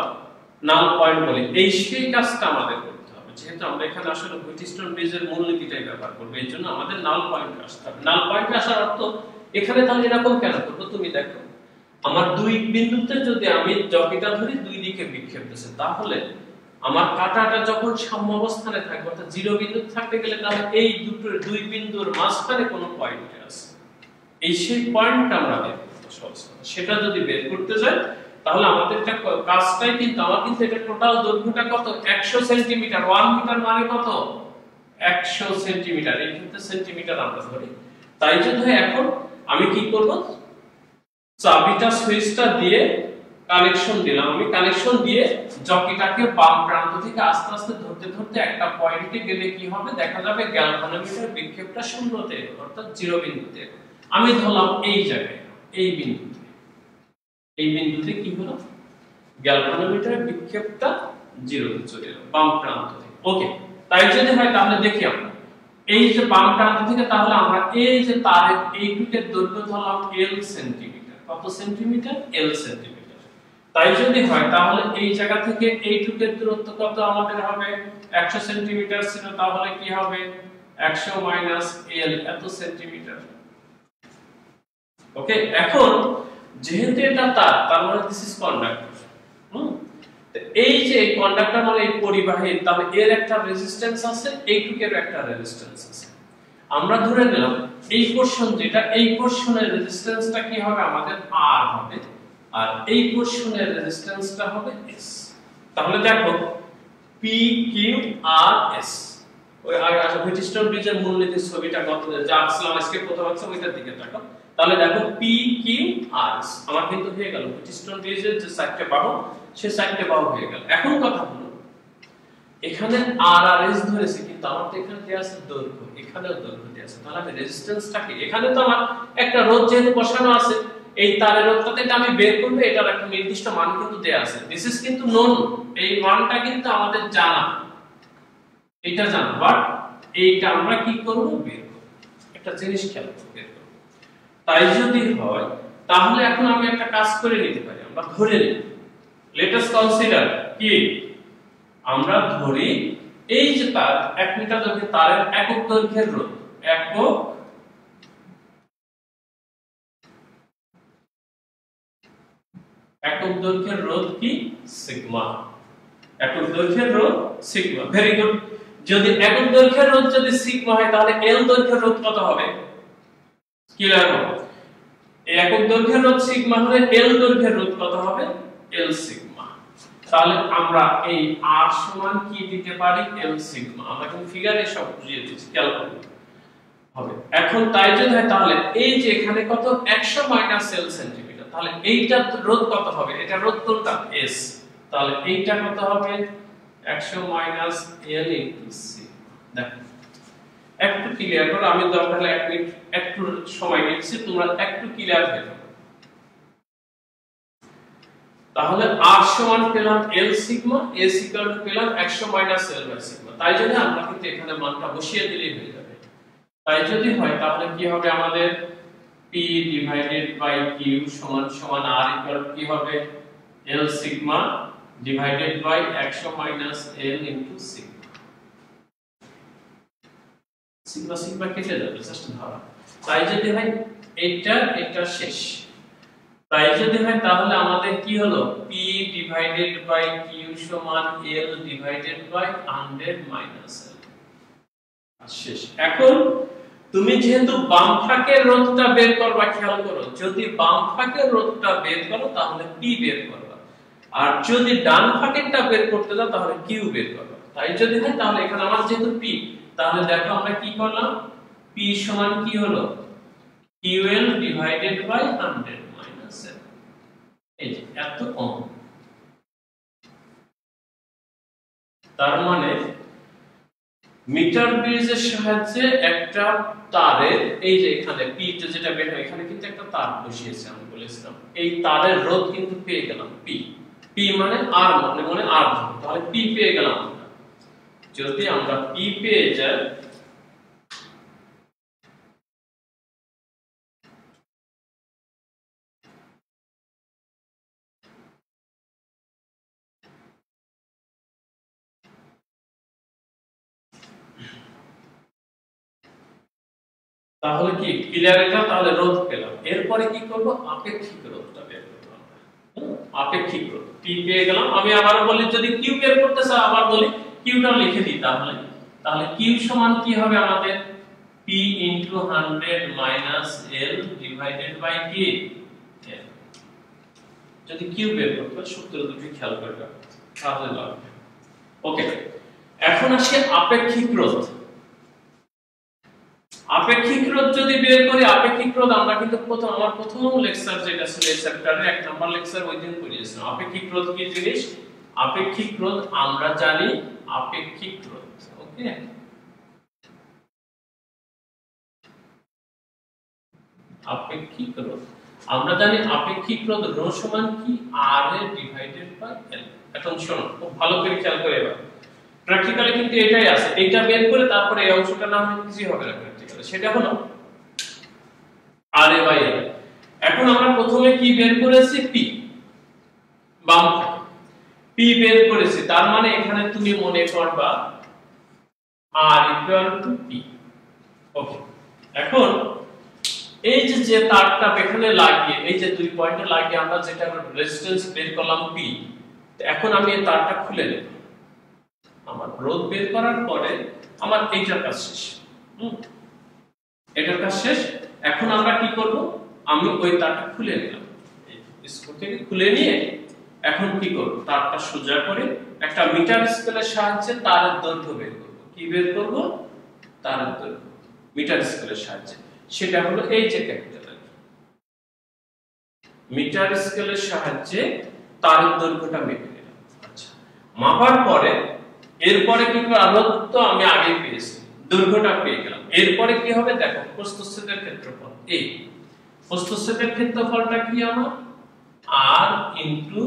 নাল পয়েন্ট বলি। এই সেই কাজটা আমাদের করতে হবে, যেহেতু আমরা এখানে আসলে হুইটস্টোন ব্রিজের মূলনীতিটাই ব্যবহার করব, এই জন্য আমাদের নাল পয়েন্টে আসতে হবে। নাল পয়েন্টে আসার অর্থ এখানে তাহলে এরকম কেন করব, তুমি দেখো আমার দুই বিন্দুতে যদি আমি জকিটা ধরি দুই দিকে বিক্ষেপ দিচ্ছে, তাহলে আমার কাঁটাটা যখন সাম্য অবস্থানে থাকবে অর্থাৎ জিরো বিন্দু থাকতে গেলে তাহলে এই দুই বিন্দুর মাঝখানে কোনো পয়েন্ট আছে, এই সেই পয়েন্টটা আমরা বের করতে সহজ, সেটা যদি বের করতে যাই তাহলে আমাদের কাজটাই কিন্তু আমার কিন্তু এটা টোটাল দৈর্ঘ্যটা কত 100 সেন্টিমিটার, 1 মিটার মানে কত 100 সেন্টিমিটার, এই ক্ষেত্রে সেন্টিমিটার আমরা ধরি। তাই জন্য এখন আমি কি করব, চাবিটা সুইচটা দিয়ে কানেকশন দিলাম, আমি কানেকশন দিয়ে জকিটাকে বাম প্রান্ত থেকে আস্তে আস্তে ধরতে ধরতে একটা পয়েন্টে গেলে কি হবে, দেখা যাবে গ্যালভানোমিটার বিক্ষেপটা শূন্যতে অর্থাৎ জিরো বিন্দুতে। আমি ধরলাম এই জায়গায় এই বিন্দুতে কি হলো, গ্যালভানোমিটারের বিক্ষেপটা জিরোতে চলে এলো বাম প্রান্ত থেকে। ওকে, তাই যদি হয় তাহলে দেখি আমরা এই যে বাম প্রান্ত থেকে, তাহলে আমরা এই যে তারের এইটুকের দৈর্ঘ্য ধরলাম L সেন্টিমিটার, কত সেন্টিমিটার, L সেন্টিমিটার। তাই যদি হয় তাহলে এই জায়গা থেকে এইটুকের দূরত্ব কত আমাদের হবে, 100 সেন্টিমিটার ছিল, তাহলে কি হবে 100 মাইনাস L এত সেন্টিমিটার। ওকে, এখন যেহেতু এটা তার মানে দিস ইজ কন্ডাক্টর, এই যে কন্ডাক্টর মানে এই পরিবাহী, তাহলে এর একটা রেজিস্ট্যান্স আছে, এইটুকের একটা রেজিস্ট্যান্স আছে। আমরা ধরে নিলাম এই পোরশন যেটা, এই পোরশনের রেজিস্ট্যান্সটা কি হবে আমাদের R হবে, আর এই পোরশনের রেজিস্ট্যান্সটা হবে S। তাহলে দেখো P Q R S, ওই হুইটস্টোন ব্রিজের মূলনীতির ছবিটা গত যা আসলাম আজকে প্রথম আছে ওইটার দিকে তাকাও, তাহলে দেখো পি কিউ আর এস আমার কিন্তু হয়ে গেল হুইটস্টোন ব্রিজের যে চারটি বাহু সেই চারটি বাহু হয়ে গেল। এখন কথা হলো এখানে আর আর এস ধরেছে কিন্তু আমার তো এখানে দেয়া আছে দৈর্ঘ্য, এখানেও দৈর্ঘ্য দেয়া আছে, তাহলে আমি রেজিস্ট্যান্সটাকে এখানে তো আমার একটা রোধ যেহেতু বসানো আছে এই তারের রোধটাতে আমি বের করব, এটার একটা নির্দিষ্ট মান কিন্তু দেয়া আছে। দিস ইজ কিন্তু নোন, এই মানটা কিন্তু আমাদের জানা, এটা জানা, বাট এইটা আমরা কি করব বের করব, একটা জিনিস খেয়াল করব বের করব। তাই যদি হয় তাহলে এখন আমি একটা কাজ করে নিতে পারি, আমরা ধরে নিই, লেট আস কনসিডার কি আমরা ধরি এই যে তার 1 মিটার দৈর্ঘ্যের তারের একক দৈর্ঘ্যের রোধ, একক দৈর্ঘ্যের রোধ কি সিগমা, একক দৈর্ঘ্যের রোধ সিগমা। Very good. যদি একক দৈর্ঘ্যের রোধ যদি সিগমা হয় তাহলে এল দৈর্ঘ্যের রোধ কত হবে? কি লাগবে? একক দৈর্ঘ্যের রোধ সিগমা হলে এল দৈর্ঘ্যের রোধ কত হবে? এল সিগমা। তাহলে আমরা এই আর সমান কি দিতে পারি? এল সিগমা। আমরা কিন্তু ফিগারে সব বুঝিয়ে দিয়েছি, খেয়াল করুন হবে। এখন তাই যদি হয় তাহলে এই যে এখানে কত 100 মাইনাস এল সেন্টিমিটার, তাহলে এইটার রোধ কত হবে? এটা রোধ কোনটা? এস। তাহলে এইটা কত হবে? 100 মাইনাস এল ইনটু সি। দেখো একটু ক্লিয়ার করো, আমি দরকার হলে 1 মিনিট একটু সময় নিচ্ছি, তোমরা একটু ক্লিয়ার হয়ে যাও। তাহলে আর সমান পেলাম এল সিগমা, এস ইকুয়াল টু পেলাম 100 মাইনাস এল বাই সিগমা। তাই যদি আমরা কিন্তু এখানে মানটা বসিয়ে দিলেই হয়ে যাবে। তাই যদি হয় তাহলে কি হবে আমাদের? p ডিভাইডেড বাই q সমান সমান r ইকুয়াল কি হবে? l sigma divided by 100 minus l into sigma. Sigma sigma কেটে যাবে, জাস্ট ধরা। তাই যদি হয় এটা শেষ। তাই যদি হয় তাহলে আমাদের কি হলো? p ডিভাইডেড বাই q সমান l divided by 100 minus l। শেষ। এখন তুমি যেহেতু বাম ফাঁকের রোধটা বের করবা, খেয়াল করো, যদি বাম ফাঁকের রোধটা বের করো তাহলে p বের করবা, আর যদি ডান ফাঁকেরটা বের করতে যাও তাহলে q বের করবা। তাই যদি হয় তাহলে এখানে আমার যেহেতু p, তাহলে দেখো আমরা কি করলাম? p সমান কি হলো? ql divided by 100 minus l। এই যে এত কম, তার মানে মিটার ব্রিজের সাহায্যে একটা তারের এই যে এখানে p যেটা বের হয়, এখানে কিন্তু একটা তার বসিয়েছে আমি বলেছিলাম, এই তারের রোধ কিন্তু পেয়ে গেলাম p। p মানে r, মানে r, তাহলে p পেয়ে গেলাম। যদি আমরা p পেয়ে যাই তাহলে কি ক্লিয়ার? এটা তাহলে রোধ পেলাম। এরপরে কি করব? আপেক্ষিক রোধটা বের করব আমরা। আপেক্ষিক রোধ p পেয়ে গেলাম। আমি আবার বলি, যদি q বের করতে চাই আবার বলি qটা লিখে দিই, তাহলে q সমান কি হবে আমাদের? p into 100 minus l divided by কি l। যদি q বের করতে সূত্র দুটি খেয়াল করবে তাহলে লাগবে। ওকে, এখন আসি আপেক্ষিক রোধ। আপেক্ষিক রোধ যদি বের করি, আপেক্ষিক রোধ আমরা কিন্তু আমার প্রথম লেকচার যেটা ছিল এই চ্যাপ্টারে 1 নাম্বার লেকচার ওই দিন পড়িয়েছিলাম। আপেক্ষিক রোধ কি জিনিস? আপেক্ষিক রোধ আমরা জানি আপেক্ষিক রোধ। ওকে, আপেক্ষিক রোধ আমরা জানি আপেক্ষিক রোধ রো সমান কি? r A divided by l। এখন শোনো খুব ভালো করে খেয়াল করে, এবার প্র্যাকটিক্যালি কিন্তু এটাই আছে। এটা বের করে তারপরে এই অংশটা না হয় কিছু হবে না প্র্যাকটিক্যালি, সেটা হলো RA বাই L। এখন আমরা প্রথমে কি বের করেছি? P, বাম দিকে P বের করেছি, তার মানে এখানে তুমি মনে করবা R ইকুয়াল টু P। ওকে, এখন এই যে তারটা এখানে লাগিয়ে, এই যে দুই পয়েন্টে লাগিয়ে আমরা যেটা রেজিস্ট্যান্স বের করলাম P, এখন আমি এই তারটা খুলে নেব। আমার রোধ বের করার পরে আমার এইটার কাজ শেষ। এটার কাজ শেষ। এখন আমরা কি করব? আমি ওই তারটা খুলে নিলাম, স্ক্রু থেকে খুলে নিয়ে এখন কি করব? তারটা সোজা করে একটা মিটার স্কেলের সাহায্যে তারের দৈর্ঘ্য বের করব। কি বের করব তারের দৈর্ঘ্য মিটার স্কেলের সাহায্যে সেটা হলো এই যে ক্যাপিটাল মিটার স্কেলের সাহায্যে তারের দৈর্ঘ্যটা মেপে নিলাম আচ্ছা মাপার পরে এরপরে কি করব আলোক তো আমি আগে পেয়েছি দৈর্ঘ্যটা পেয়ে গেলাম এরপরে কি হবে দেখো প্রস্থচ্ছেদের ক্ষেত্রফল এই প্রস্থচ্ছেদের ক্ষেত্রফলটা কি আমার r into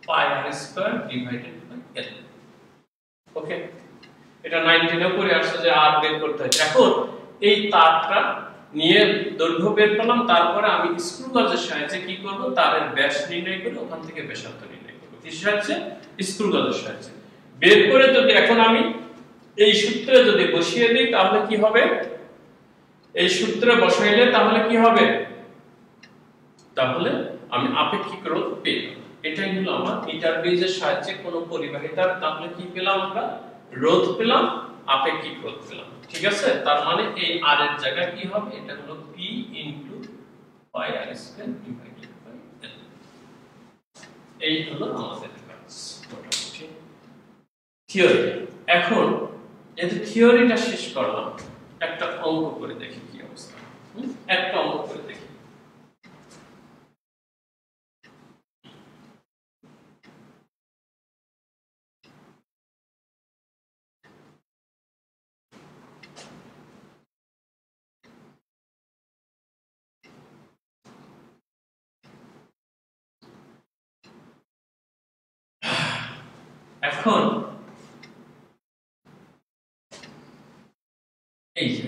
pi r square divided by l okay এটা 19 এ পড়ে আসছে যে r বের করতে হয় এখন এই তারটা নিয়ে দৈর্ঘ্য বের করলাম তারপরে আমি স্ক্রু গজের সাহায্যে কি করব তারের ব্যাস নির্ণয় করে ওখান থেকে ব্যাসার্ধ নির্ণয় করব কিসের সাহায্যে স্ক্রু গজের সাহায্যে বের করে যদি এখন আমি এই সূত্রে যদি বসিয়ে দিই তাহলে কি হবে এই সূত্রে বসাইলে তাহলে কি হবে তাহলে আমি আপেক্ষিক রোধ পেয়ে যাব এটাই হলো আমার মিটার গেজের সাহায্যে কোন পরিবাহিতার তাহলে কি পেলাম আমরা রোধ পেলাম আপেক্ষিক রোধ পেলাম ঠিক আছে তার মানে এই r এর জায়গায় কি হবে এটা হলো p pi r square divided by l এই হলো আমাদের কাজ মোটামুটি থিওরি এখন এই থিওরিটা শেষ করলাম একটা অঙ্ক করে দেখি কি অবস্থা একটা অঙ্ক করে দেখি এখন এই যে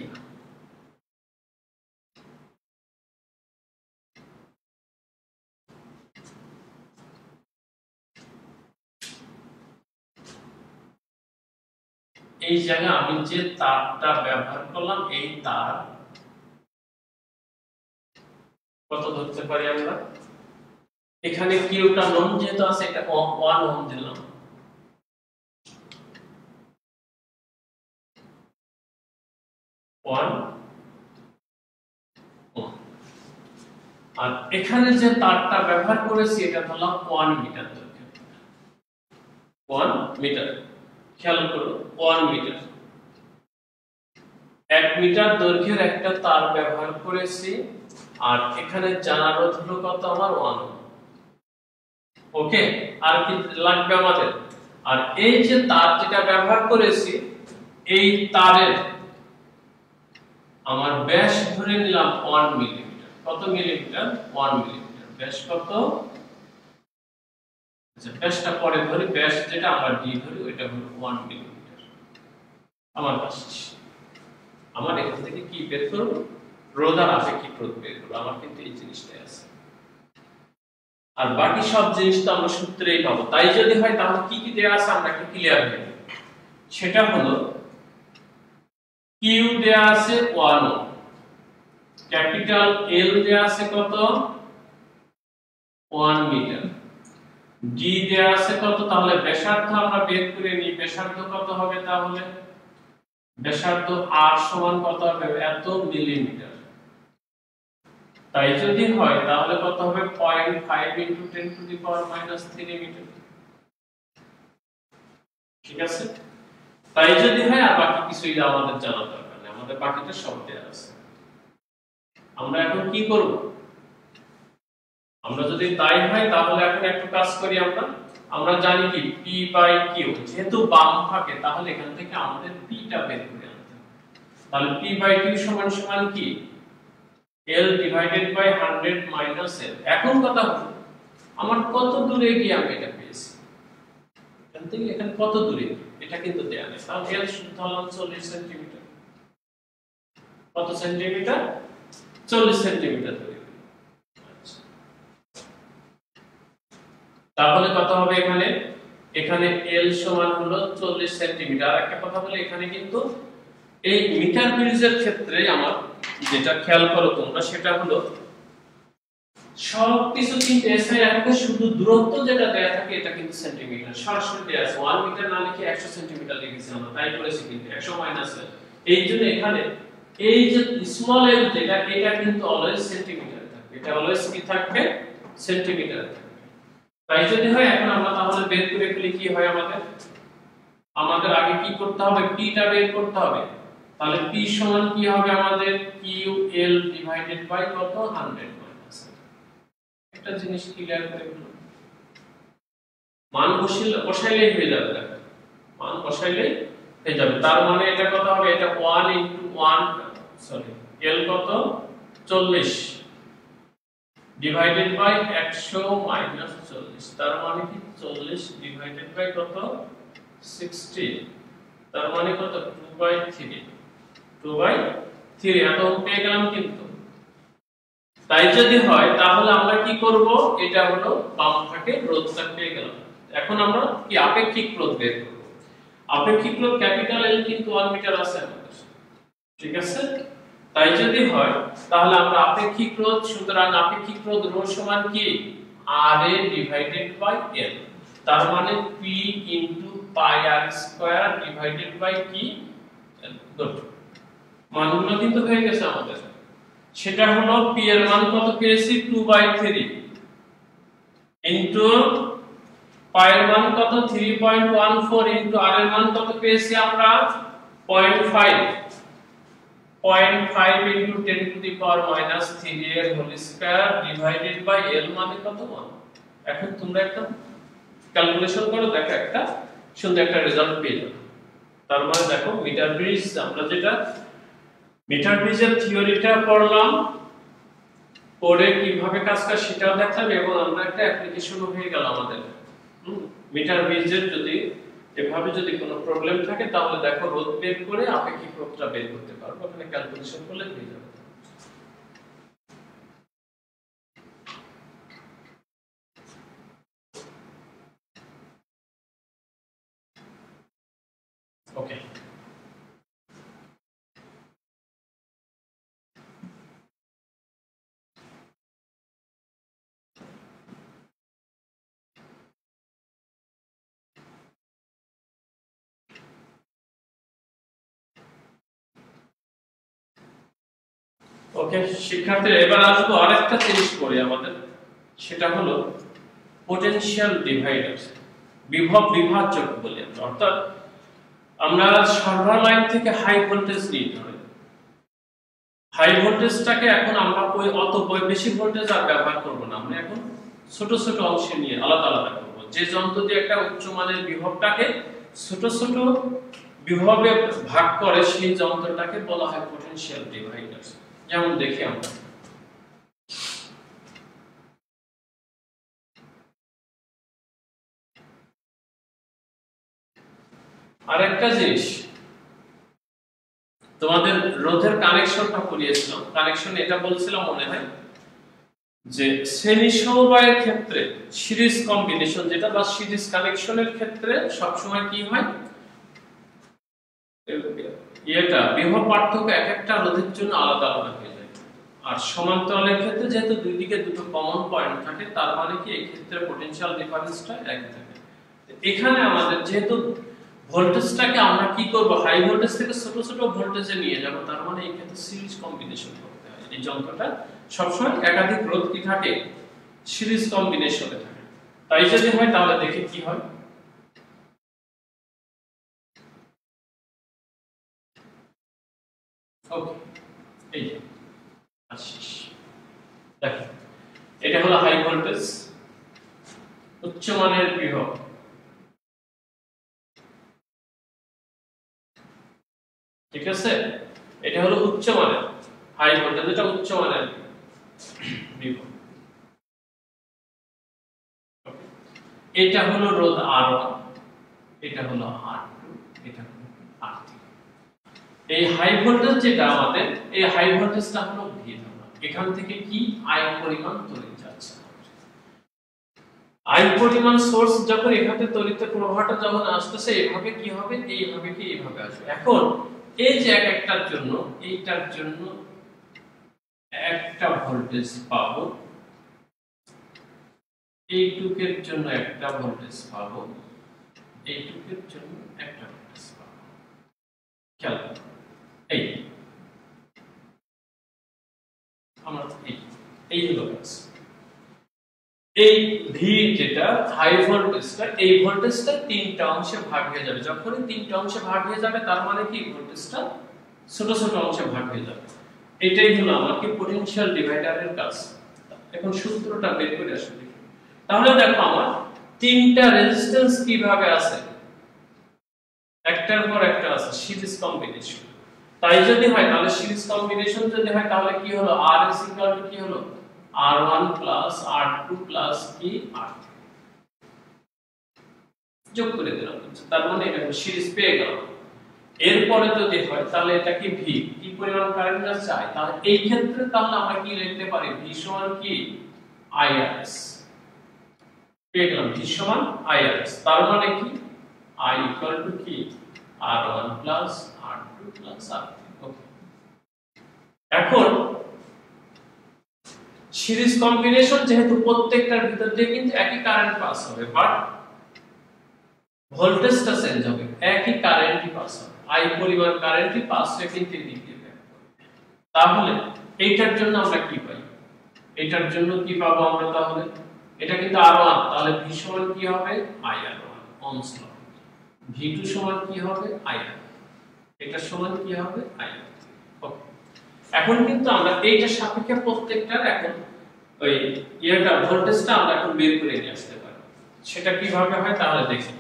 এই জায়গায় আমি যে তারটা ব্যবহার করলাম এই তার কত ধরতে পারি আমরা এখানে কিউটা নন যেহেতু আছে এটা 1 ওহম দিলাম আর এখানে যে তারটা ব্যবহার করেছি এটা হলো 1 মিটার দৈর্ঘ্য 1 মিটার খেয়াল করো 1 মিটার 1 মিটার দৈর্ঘ্যের একটা তার ব্যবহার করেছি আর এখানে জানা রোধ হলো কত আমার 1 ওকে আর কি লাগবে আমাদের আর এই যে তার যেটা ব্যবহার করেছি এই তারের আমার ব্যাস ধরে নিলাম 1 মিলিমিটার কত মিলিমিটার 1 মিলিমিটার ব্যাস কত আচ্ছা ব্যাসটা পরে ধরি ব্যাস যেটা আমরা ডি ধরি ওইটা হলো 1 মিলিমিটার আমার কাছে আমার এখান থেকে কি বের করব রোধ আর আপেক্ষিক রোধ বের করব আমার কিন্তু এই জিনিসটাই আছে আর বাকি সব জিনিস তো আমরা সূত্রেই পাবো তাই যদি হয় তাহলে কি কি দেয়া আছে আমরা একটু ক্লিয়ার হই সেটা হলো কিউ দেয়া আছে 1 ক্যাপিটাল এল দেয়া আছে কত 1 মিটার ডি দেয়া আছে কত তাহলে ব্যাসার্ধ আমরা বের করে নিই ব্যাসার্ধ কত হবে তাহলে ব্যাসার্ধ r সমান কত হবে এত মিলিমিটার তাই যদি হয় তাহলে কত হবে 0.5 * 10⁻³ মিটার ঠিক আছে তাই যদি হয় আর বাকি কিছুই আমাদের জানা দরকার নেই আমাদের বাকিটা সব দেয়া আছে আমরা এখন কি করব আমরা যদি তাই হয় তাহলে এখন একটু কাজ করি আমরা জানি কি p/q যেহেতু বাম থাকে তাহলে এখান থেকে আমাদের p টা বের করে আনতে হবে তাহলে p/q সমান কি l divided by 100 minus l এখন কথা হলো আমার কত দূরে গিয়ে আমি এটা পেয়েছি এখান থেকে এখানে কত দূরে এটা কিন্তু দেয়া নেই তাহলে l শুদ্ধ হলো 40 সেন্টিমিটার কত সেন্টিমিটার 40 সেন্টিমিটার দূরে আচ্ছা তাহলে কত হবে এখানে l সমান হলো 40 সেন্টিমিটার একটা কথা বলে এখানে কিন্তু এই মিটার ব্রিজের ক্ষেত্রে আমার যেটা খেয়াল করো তোমরা সেটা হলো সবকিছু কিন্তু এসআই রাখতে শুধু দূরত্ব যেটা দেয়া থাকে এটা কিন্তু সেন্টিমিটার সরাসরি দেয়া আছে 1 মিটার না লিখে 100 সেন্টিমিটার লিখেছি আমরা তাই করেছি কিন্তু 100 মাইনাস এই জন্য এখানে এই যে স্মল l যেটা এটা কিন্তু অলওয়েজ সেন্টিমিটার থাকবে এটা অলওয়েজ কি থাকবে সেন্টিমিটার থাকবে তাই যদি হয় এখন আমরা তাহলে বের করে ফেলি কি হয় আমাদের আমাদের আগে কি করতে হবে, পিটা বের করতে হবে। তাহলে পি সমান কি হবে আমাদের, কিউ এল ডিভাইডেড বাই কত, 100 মাইনাস। একটা জিনিস ক্লিয়ার করে ফেলুন, মান বসাইলেই হয়ে যাবে, মান বসাইলেই হয়ে যাবে। তার মানে এটা কত হবে, এটা 1 ইনটু 1 সরি এল কত 40 ডিভাইডেড বাই 100 মাইনাস 40, তার মানে কি 40 ডিভাইডেড বাই কত 60, তার মানে কত 2/3, 2/3 এত পেয়ে গেলাম। কিন্তু তাই যদি হয় তাহলে আমরা কি করব, এটা হলো বাম থাকে রোধটা পেয়ে গেলাম। এখন আমরা কি আপেক্ষিক রোধ বের করব। আপেক্ষিক রোধ ক্যাপিটাল এল কিন্তু 1 মিটার আছে আমাদের, ঠিক আছে। তাই যদি হয় তাহলে আমরা আপেক্ষিক রোধ, সুতরাং আপেক্ষিক রোধ রো সমান কি RA ডিভাইডেড বাই L, তার মানে P into pi R square divided by কি ডট। মানগুলো কিন্তু হয়ে গেছে আমাদের। সেটা হলো P এর মান কত পেয়েছি 2/3 ইনটু পাই এর মান কত 3.14 ইনটু R এর মান কত পেয়েছি আমরা 0.5 into 10 to the power minus 3 এর whole square divided by L মানে কত 1। এখন তোমরা একটা ক্যালকুলেশন করো, দেখো একটা সুন্দর একটা রেজাল্ট পেয়ে যাবে। তার মানে দেখো মিটার ব্রিজ, আমরা যেটা মিটার ব্রিজের থিওরিটা পড়লাম, পড়ে কিভাবে কাজ করে সেটাও দেখলাম, এবং আমরা একটা অ্যাপ্লিকেশনও হয়ে গেল আমাদের। মিটার ব্রিজের যদি এভাবে যদি কোনো প্রবলেম থাকে তাহলে দেখো রোধ বের করে আপেক্ষিক রোধটা বের করতে পারবো, ওখানে ক্যালকুলেশন করলে হয়ে যাবে। ওকে, ওকে শিক্ষার্থীরা, এবার আসবো আরেকটা জিনিস পড়ে আমাদের, সেটা হলো পোটেনশিয়াল ডিভাইডার, বিভব বিভাজক বলি আমরা। অর্থাৎ আমরা সার্ভার লাইন থেকে হাই ভোল্টেজ নিই, ধরে হাই ভোল্টেজটাকে এখন আমরা ওই অত বেশি ভোল্টেজ আর ব্যবহার করব না, আমরা এখন ছোট ছোট অংশে নিয়ে আলাদা আলাদা করব। যে যন্ত্র দিয়ে একটা উচ্চ মানের বিভবটাকে ছোট ছোট বিভবে ভাগ করে সেই যন্ত্রটাকে বলা হয় পোটেনশিয়াল ডিভাইডার। যেমন দেখি আমরা আরেকটা জিনিস, তোমাদের রোধের কানেকশনটা পড়িয়েছিলাম, কানেকশন এটা বলছিলাম মনে হয় যে শ্রেণী সমবায়ের ক্ষেত্রে সিরিজ কম্বিনেশন যেটা বা সিরিজ কানেকশনের ক্ষেত্রে সব সময় কি হয়, এটা বিভব পার্থক্য এক একটা রোধের জন্য আলাদা আলাদা হয়ে যায়। আর সমান্তরালের ক্ষেত্রে যেহেতু দুই দিকে দুটো কমন পয়েন্ট থাকে, তার মানে কি এই ক্ষেত্রে পটেনশিয়াল ডিফারেন্সটা এক থাকে। এখানে আমাদের যেহেতু ভোল্টেজটাকে আমরা কি করব, হাই ভোল্টেজ থেকে ছোট ছোট ভোল্টেজে নিয়ে যাব, তার মানে এই ক্ষেত্রে সিরিজ কম্বিনেশন করতে হয়। এই যন্ত্রটা সবসময় একাধিক রোধ কি থাকে, সিরিজ কম্বিনেশনে থাকে। তাই যদি হয় তাহলে দেখি কি হয়। ওকে, এই যে আসিস দেখো, এটা হলো হাই ভোল্টেজ, উচ্চ মানের বিভব, ঠিক আছে। এটা হলো উচ্চ মানের হাই ভোল্টেজ, এটা উচ্চ মানের বিভব। এটা হলো রোধ R1, এটা হলো R2, এটা হলো R3। এই হাই ভোল্টেজ যেটা আমাদের, এই হাই ভোল্টেজটা হলো V ধরো, এখান থেকে কি আই পরিমাণ তড়িৎ যাচ্ছে। আই পরিমাণ সোর্স যখন এখানে তড়িতের প্রবাহটা যখন আসতেছে, এভাবে কি হবে, এইভাবে কি এইভাবে আসবে। এখন এই যে এক একটার জন্য, এইটার জন্য একটা ভোল্টেজ পাবো, এইটুকের জন্য একটা ভোল্টেজ পাবো, এইটুকের জন্য একটা ভোল্টেজ পাবো। খেয়াল করো, এই আমরা এই হলো কাজ। এই ভি যেটা হাই ভোল্টেজটা, এই ভোল্টেজটা তিনটা অংশে ভাগ হয়ে যাবে। যখনই তিনটা অংশে ভাগ হয়ে যাবে তার মানে কি ভোল্টেজটা ছোট ছোট অংশে ভাগ হয়ে যাবে। এটাই হলো আমার কি পোটেনশিয়াল ডিভাইডারের কাজ। এখন সূত্রটা বের করে আসি। তাহলে দেখো আমার তিনটা রেজিস্ট্যান্স কিভাবে আছে, একটার পর একটা আছে সিরিজ কম্বিনেশন। তাই যদি হয় তাহলে সিরিজ কম্বিনেশন যদি হয় তাহলে কি হলো R is equal to কি হলো R1 plus R2 plus কি R3 যোগ করে দিলাম। তার মানে এটা সিরিজ পেয়ে গেলাম। এরপরে যদি হয় তাহলে এটা কি V কি পরিমাণ কারেন্ট না চাই, তাহলে এই ক্ষেত্রে তাহলে আমরা কি লিখতে পারি V সমান কি IRS পেয়ে গেলাম। V সমান IRS তার মানে কি I equal to কি R1 plus R2 plus R3। ওকে, এখন সিরিজ কম্বিনেশন যেহেতু প্রত্যেকটার ভিতর দিয়ে কিন্তু একই কারেন্ট পাস হবে, বাট ভোল্টেজটা চেঞ্জ হবে, একই কারেন্টই পাস হবে, I পরিমাণ কারেন্টই পাস হয়ে কিন্তু এদিকে যাবে। তাহলে এইটার জন্য আমরা কি পাই, এটার জন্য কি পাবো আমরা, তাহলে এটা কিন্তু R1, তাহলে V সমান কি হবে IR1 ohms law, V2 সমান কি হবে IR, এটা সমান কি হবে IR। ওকে, এখন কিন্তু আমরা এইটার সাপেক্ষে প্রত্যেকটার এখন ওই এটা ভোল্টেজটা আমরা এখন বের করে নিয়ে আসতে পারি। সেটা কিভাবে হয় তাহলে দেখি।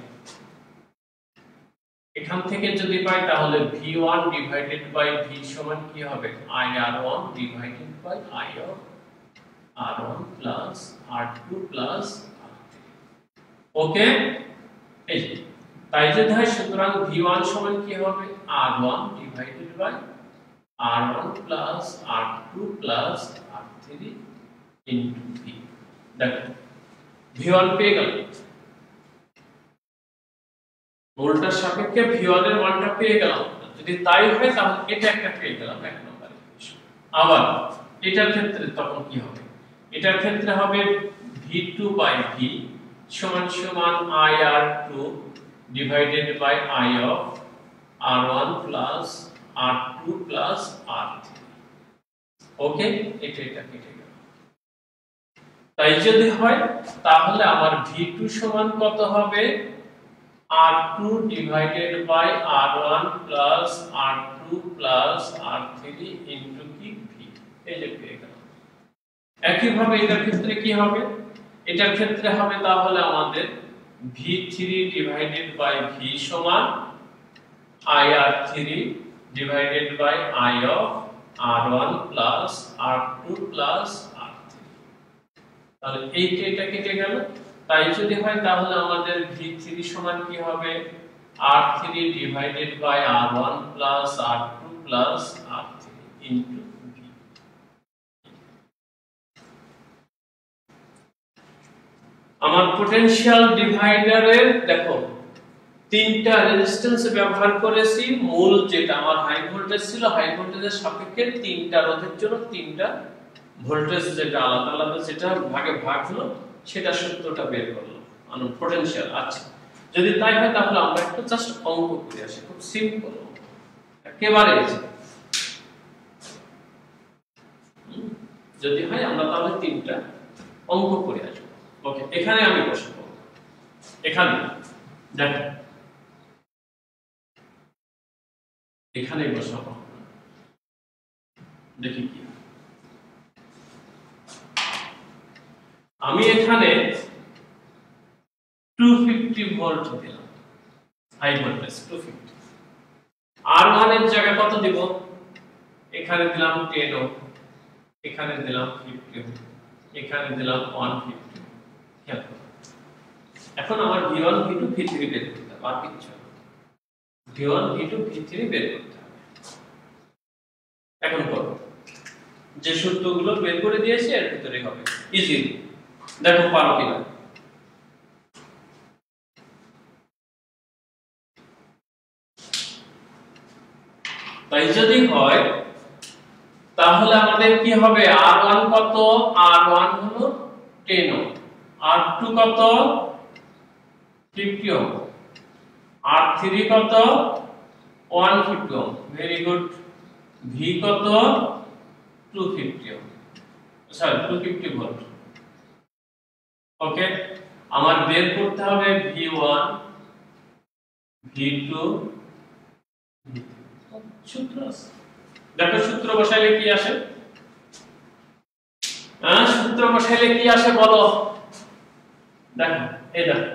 এখান থেকে যদি পাই তাহলে V1 ডিভাইডেড বাই V সমান কি হবে IR1 divided by I of R1 plus R2 plus R3। Okay, এই তাই যদি হয় সুতরাং V1 সমান কি হবে R1 divided by R1 plus R2 plus R3 into V। দেখো V1 পেয়ে গেল, ভোল্টের সাপেক্ষে V1 এর মানটা পেয়ে গেলাম। যদি তাই হয় তাহলে এটা একটা পেয়ে গেলাম এক নম্বর ইকুয়েশন। আবার এটার ক্ষেত্রে তখন কি হবে, এটার ক্ষেত্রে হবে V2 বাই V সমান সমান IR2 divided by I of R1 plus R2 plus R3। Okay, এটা কেটে গেল। তাই যদি হয় তাহলে আমার V2 সমান কত হবে R2 divided by R1 plus R2 plus R3 into কি V। এই যে পেয়ে গেল। একইভাবে এটার ক্ষেত্রে কি হবে, এটার ক্ষেত্রে হবে তাহলে আমাদের V3 ডিভাইডেড বাই V সমান IR3 divided by I of R1 plus R2 plus R3। তাহলে এটা কেটে গেল। তাই যদি হয় তাহলে আমাদের V3 সমান কি হবে R3 divided by R1 plus R2 plus R3 into V। আমার পোটেনশিয়াল ডিভাইডারের দেখো তিনটা রেজিস্ট্যান্স ব্যবহার করেছি। মূল যেটা আমার হাই ভোল্টেজ ছিল, হাই ভোল্টেজের সাপেক্ষে তিনটা রোধের জন্য তিনটা ভোল্টেজ যেটা আলাদা আলাদা যেটা ভাগে ভাগ হলো সেটা সূত্রটা বের করলো মানে পোটেনশিয়াল। আচ্ছা, যদি তাই হয় তাহলে আমরা একটু জাস্ট অঙ্ক করে আসি, খুব সিম্পল একেবারে। যদি হয় আমরা তাহলে তিনটা অঙ্ক করে আসবো। ওকে, এখানে আমি বসাবো, এখানে দেখো এখানে বসাবো, দেখি কি আমি এখানে 250 ভোল্ট দিলাম, হাই ভোল্টেজ 250। R1 এর জায়গায় কত দিব, এখানে দিলাম 10 ওহম, এখানে দিলাম 50 ওহম, এখানে দিলাম 150। এখন আমার V1 V2 V3 বের করতে হবে, আর কিছু না। V1 V2 V3 বের করতে হবে। এখন করো, যে সূত্রগুলো বের করে দিয়েছি এর ভিতরে হবে ইজিলি। দেখো পারো কিনা। তাই যদি হয় তাহলে আমাদের কি হবে R1 কত, R1 হলো 10 ওহম, R2 কত 50 ওহম, R3 কত 150 ওহম। Very good. V কত 250 ওহম, সরি 250 ভোল্ট। ওকে, আমার বের করতে হবে V1 V2 সূত্র আছে। দেখো সূত্র বসাইলে কি আসে? সূত্র বসাইলে কি আসে বলো? দেখো এই দেখো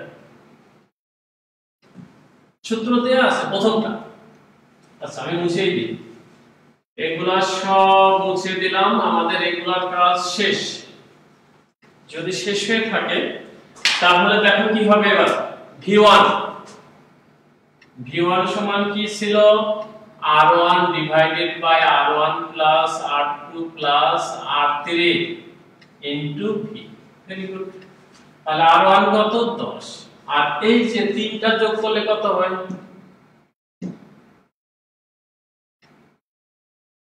সূত্র দেয়া আছে প্রথমটা। আচ্ছা আমি মুছেই দিই, এগুলা সব মুছে দিলাম, আমাদের এগুলার কাজ শেষ। যদি শেষ হয়ে থাকে তাহলে দেখো কি হবে এবার। V1 সমান কি ছিল? R1 divided by R1 plus R2 plus R3 into V। Very good. তাহলে R1 কত? 10। আর এই যে তিনটা যোগ করলে কত হয়?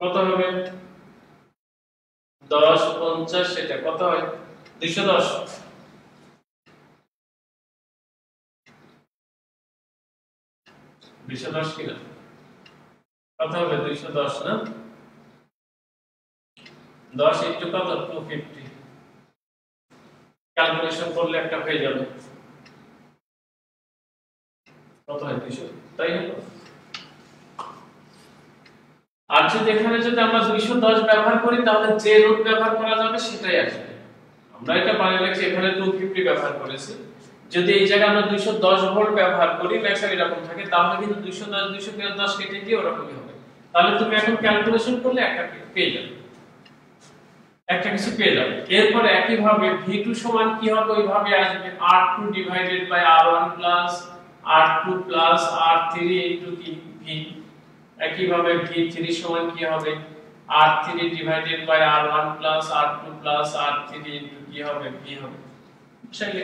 কত হবে? 10 50, সেটা কত হয়? 210। 210 কিনা? কত হবে? 210 না? 10 ইনটু কত? 250। ক্যালকুলেশন করলে একটা হয়ে যাবে। কত হয়? 200, তাই না? আর যদি এখানে যদি আমরা 210 ব্যবহার করি তাহলে যে রুট ব্যবহার করা যাবে সেটাই আসবে। আমরা এটা পারে রাখছি, এখানে 250 ব্যবহার করেছি। যদি এই জায়গায় আমরা 210 ভোল্ট ব্যবহার করি, ম্যাক্সিমাম এরকম থাকে, তাহলে কিন্তু 210 কেটে দিয়ে ওরকমই হবে। তাহলে তুমি এখন ক্যালকুলেশন করলে একটা পেয়ে যাবে, একটা কিছু পেয়ে যাবে। এরপর একই ভাবে V2 সমান কি হবে? ওইভাবে আসবে R2 divided by R1 plus R2 plus R3 into V। একই ভাবে V3 সমান কি হবে? R3 divided by R1 plus R2 plus R3 into কি হবে? V হবে। সেটা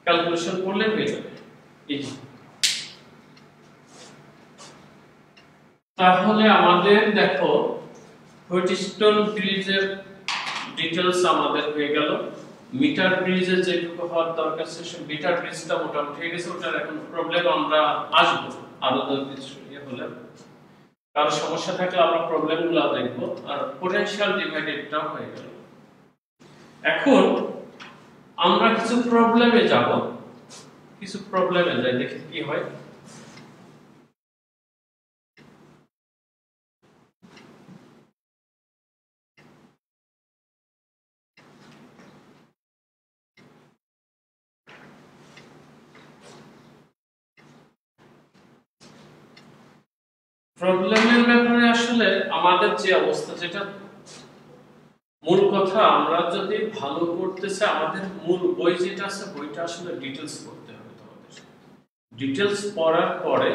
ক্যালকুলেশন করলে হয়ে যাবে। তাহলে আমাদের দেখো হুইটস্টোন ব্রিজের ডিটেইলস আমাদের হয়ে গেল। মিটার ব্রিজের যেটুকু হওয়ার দরকার ছিল, মিটার ব্রিজটা মোটামুটি হয়ে গেছে। ওটার এখন প্রবলেম আমরা আসবো আরো কিছু হলে, কারো সমস্যা থাকলে আমরা প্রবলেমগুলো দেখবো। আর পোটেনশিয়াল ডিভাইডেডটাও হয়ে গেল। এখন আমরা কিছু প্রবলেমে যাব, কিছু প্রবলেমে যাই, দেখি কি হয়। প্রবলেমের ব্যাপারে আসলে আমাদের যে অবস্থা, যেটা মূল কথা, আমরা যদি ভালো করতে চাই আমাদের মূল বই যেটা আছে বইটা আসলে ডিটেইলস পড়তে হবে। তোমাদের ডিটেইলস পড়ার পরে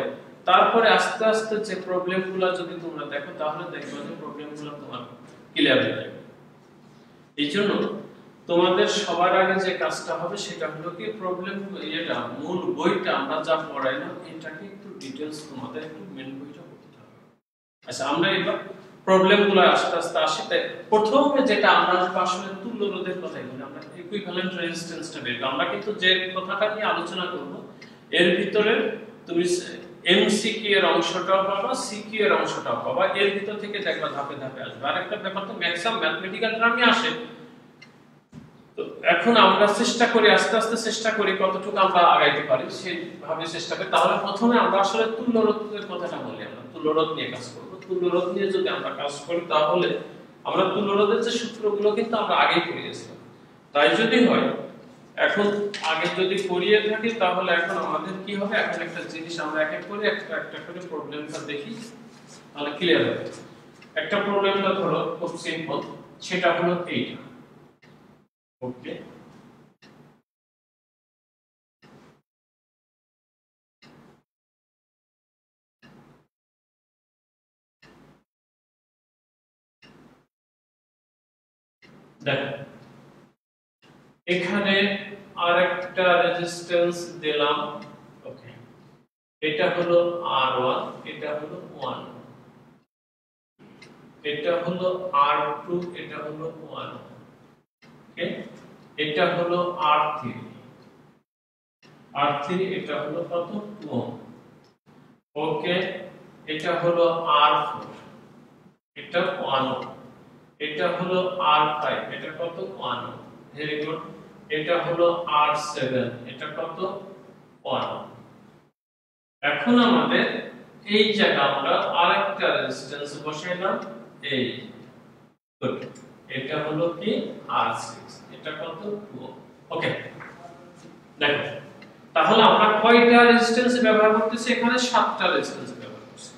তারপরে আস্তে আস্তে যে প্রবলেমগুলো যদি তোমরা দেখো তাহলে দেখবে যে প্রবলেমগুলো তোমার ক্লিয়ার হয়ে যাবে। এইজন্য তোমাদের সবার আগে যে কাজটা হবে সেটা হলো কি প্রবলেম এটা মূল বইটা আমরা যা পড়াই না এটাকে একটু ডিটেইলস তোমাদের একটু মেন বইটা পড়তে হবে। আচ্ছা আমরা এবার প্রবলেমগুলো আস্তে আস্তে আসি। তাই প্রথমে যেটা আমরা আসলে তুল্য রোধের কথাই বলি, আমরা ইকুইভ্যালেন্ট রেজিস্ট্যান্সটা বের করি। আমরা কিন্তু যে কথাটা নিয়ে আলোচনা করব এর ভিতরে তুমি এমসিকিউ এর অংশটাও পাবা, সিকিউ এর অংশটাও পাবা। এর ভিতর থেকে দেখবা ধাপে ধাপে আসবে। আরেকটা ব্যাপার তো ম্যাক্সিমাম ম্যাথমেটিক্যাল টার্মই আসে। তো এখন আমরা চেষ্টা করি আস্তে আস্তে চেষ্টা করি কতটুকু আমরা আগাইতে পারি সেইভাবে চেষ্টা করি। তাহলে প্রথমে আমরা আসলে তুল্য রোধের কথাটা বলি, আমরা তুল্য রোধ নিয়ে কাজ করব। তুল্য রোধ নিয়ে যদি আমরা কাজ করি তাহলে আমরা তুল্য রোধের যে সূত্রগুলো কিন্তু আমরা আগেই পড়িয়েছিলাম। তাই যদি হয় এখন আগে যদি পড়িয়ে থাকি তাহলে এখন আমাদের কি হবে, এখন একটা জিনিস আমরা এক এক করে একটা করে প্রবলেমটা দেখি, তাহলে ক্লিয়ার হবে। একটা প্রবলেমটা ধরো খুব সিম্পল, সেটা হলো এইটা। ওকে, দেখো এখানে আরেকটা রেজিস্ট্যান্স দিলাম। ওকে, এটা হলো R1, এটা হলো 1, এটা হলো R2, এটা হলো 1, ওকে, এটা হলো R3, এটা হলো কত 2 ওহম, ওকে, এটা হলো R4, এটা 1 ওহম, এটা হলো R5, এটা কত 1 ওহম। Very good. এটা হলো R7, এটা কত 1। এখন আমাদের এই জায়গা আমরা আরেকটা রেজিস্ট্যান্স বসাইলাম, এই গুড, এটা হলো কি R6, এটা কত 2। ওকে, দেখো তাহলে আমরা কয়টা রেজিস্ট্যান্স ব্যবহার করতেছি? এখানে 7টা রেজিস্ট্যান্স ব্যবহার করছি,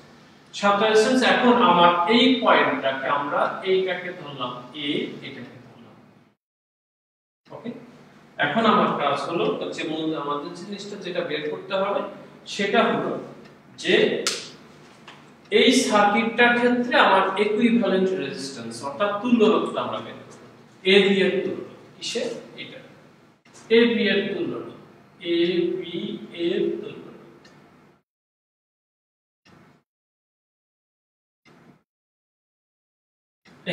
7টা রেজিস্ট্যান্স। এখন আমার এই পয়েন্টটাকে আমরা এইটাকে ধরলাম A, এটাকে ধরলাম। ওকে, এখন আমার কাজ হলো যে আমাদের জিনিসটা যেটা বের করতে হবে সেটা হলো যে এই সার্কিটটার ক্ষেত্রে আমার ইকুইভ্যালেন্ট রেজিস্ট্যান্স অর্থাৎ তুল্যরোধটা আমরা বের করব। এ বি এর তুল্যরোধ কিসে? এটা এ বি এর তুল্যরোধ, এ বি এর তুল্যরোধ।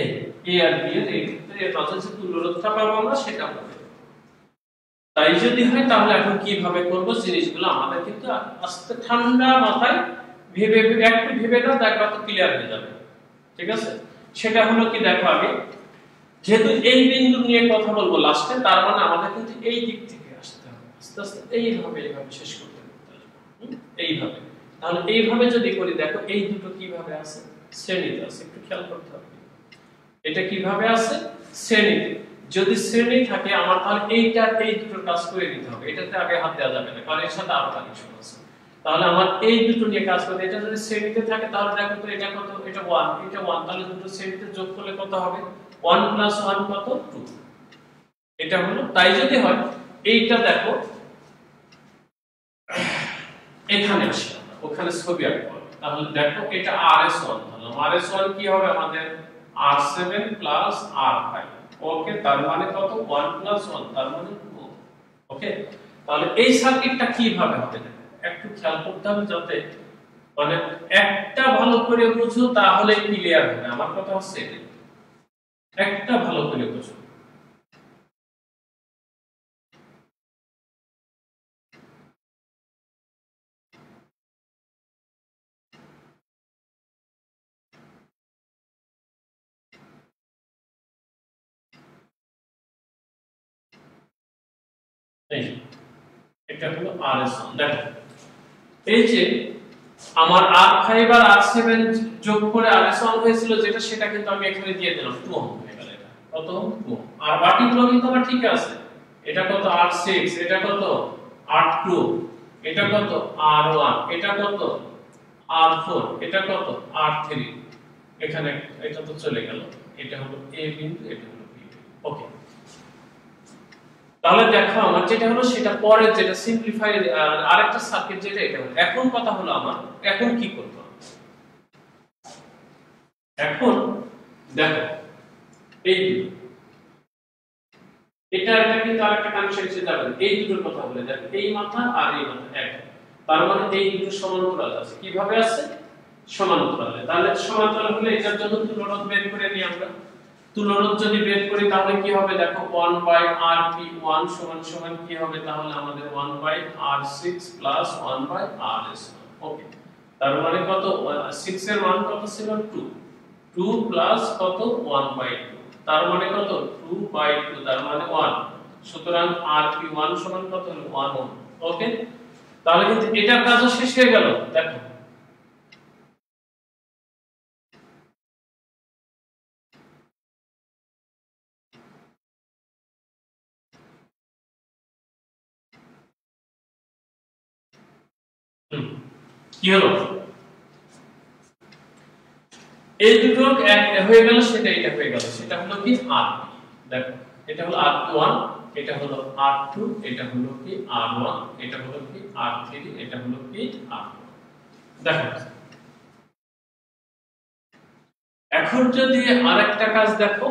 এই এ আর বি এর এই ক্ষেত্রে এর মাঝে যে তুল্যরোধটা পাবো আমরা সেটা আমরা বের করব। তাই যদি হয় তাহলে এখন কিভাবে করব জিনিসগুলো আমাদের কিন্তু আস্তে ঠান্ডা মাথায় ভেবে একটু ভেবে নাও, দেখবা তো ক্লিয়ার হয়ে যাবে। ঠিক আছে, সেটা হলো কি দেখো, আগে যেহেতু এই বিন্দু নিয়ে কথা বলবো লাস্টে, তার মানে আমাদের কিন্তু এই দিক থেকে আসতে হবে, আস্তে আস্তে এইভাবে শেষ করতে হবে এইভাবে। তাহলে এইভাবে যদি করি, দেখো এই দুটো কিভাবে আছে? শ্রেণীতে আছে, একটু খেয়াল করতে হবে। এটা কিভাবে আছে? শ্রেণীতে। যদি শ্রেণী থাকে আমার, তাহলে এইটা এই দুটো কাজ করে দিতে হবে, এটাতে আগে হাত দেওয়া যাবে না, কারণ এর সাথে আরো কানেকশন আছে। তাহলে আমার এই দুটো নিয়ে কাজ করতে, এটা যদি শ্রেণীতে থাকে তাহলে দেখো তো এটা কত, এটা 1, এটা 1, তাহলে দুটো শ্রেণীতে যোগ করলে কত হবে? 1 + 1 কত? 2। এটা হলো, তাই যদি হয় এইটা দেখো এখানে আসে, ওখানে ছবি আঁকবো। তাহলে দেখো এটা RS1, তাহলে RS1 কি হবে আমাদের? R7 + R5। ওকে, তার মানে কত? 1 + 1, তার মানে 2। ওকে, তাহলে এই সার্কিটটা কিভাবে হবে একটু খেয়াল করতে হবে, যাতে মানে একটা ভালো করে বুঝো তাহলে ক্লিয়ার হবে। আমার কথা হচ্ছে এটা, একটা ভালো করে বুঝো। এটা হলো RS1। দেখো এই যে আমার R5 আর R7 যোগ করে RS1 হয়েছিল যেটা, সেটা কিন্তু আমি এখানে দিয়ে দিলাম 2 ওহম হয়ে গেল। এটা কত? 2 ওহম। আর বাকিগুলো কিন্তু আমার ঠিক আছে। এটা কত? R6, এটা কত? R2, এটা কত? R1, এটা কত? R4, এটা কত? R3। এখানে এটা তো চলে গেল, এটা হলো A বিন্দু, এটা হলো B। ওকে, তাহলে দেখো আমার যেটা হলো সেটা পরে যেটা সিম্পলিফাই আরেকটা সার্কিট যেটা, এটা হলো। এখন কথা হলো আমার এখন কি করব? এখন দেখো এই এটা কিন্তু আরেকটা কানেকশন এসে যাবে, এই দুটোর কথা বলে দেখো, এই মাথা আর এই মাথা এক, তার মানে এই দুটো সমান্তরাল আছে। কিভাবে আছে? সমান্তরালে। তাহলে সমান্তরাল হলে এটার জন্য তুল্যরোধ বের করে নিই আমরা। তুল্যরোধ যদি বের করি তাহলে কি হবে? দেখো 1/Rp1 সমান কি হবে? তাহলে আমাদের 1/R6 + 1/RS। ওকে, তার মানে কত? 6 এর মান কত ছিল? 2, 2 প্লাস কত? 1/2, তার মানে কত? 2/2, তার মানে 1। সুতরাং Rp1 সমান কত হলো? 1 ওহম। ওকে, তাহলে কিন্তু এটার কাজও শেষ হয়ে গেল। দেখো কি হলো? এই দুটো এক হয়ে গেল, সেটা এটা হয়ে গেল, সেটা হলো কি R। দেখো এটা হলো R1, এটা হলো R2, এটা হলো কি R1, এটা হলো কি R3, এটা হলো কি R4। দেখো এখন যদি আরেকটা কাজ দেখো,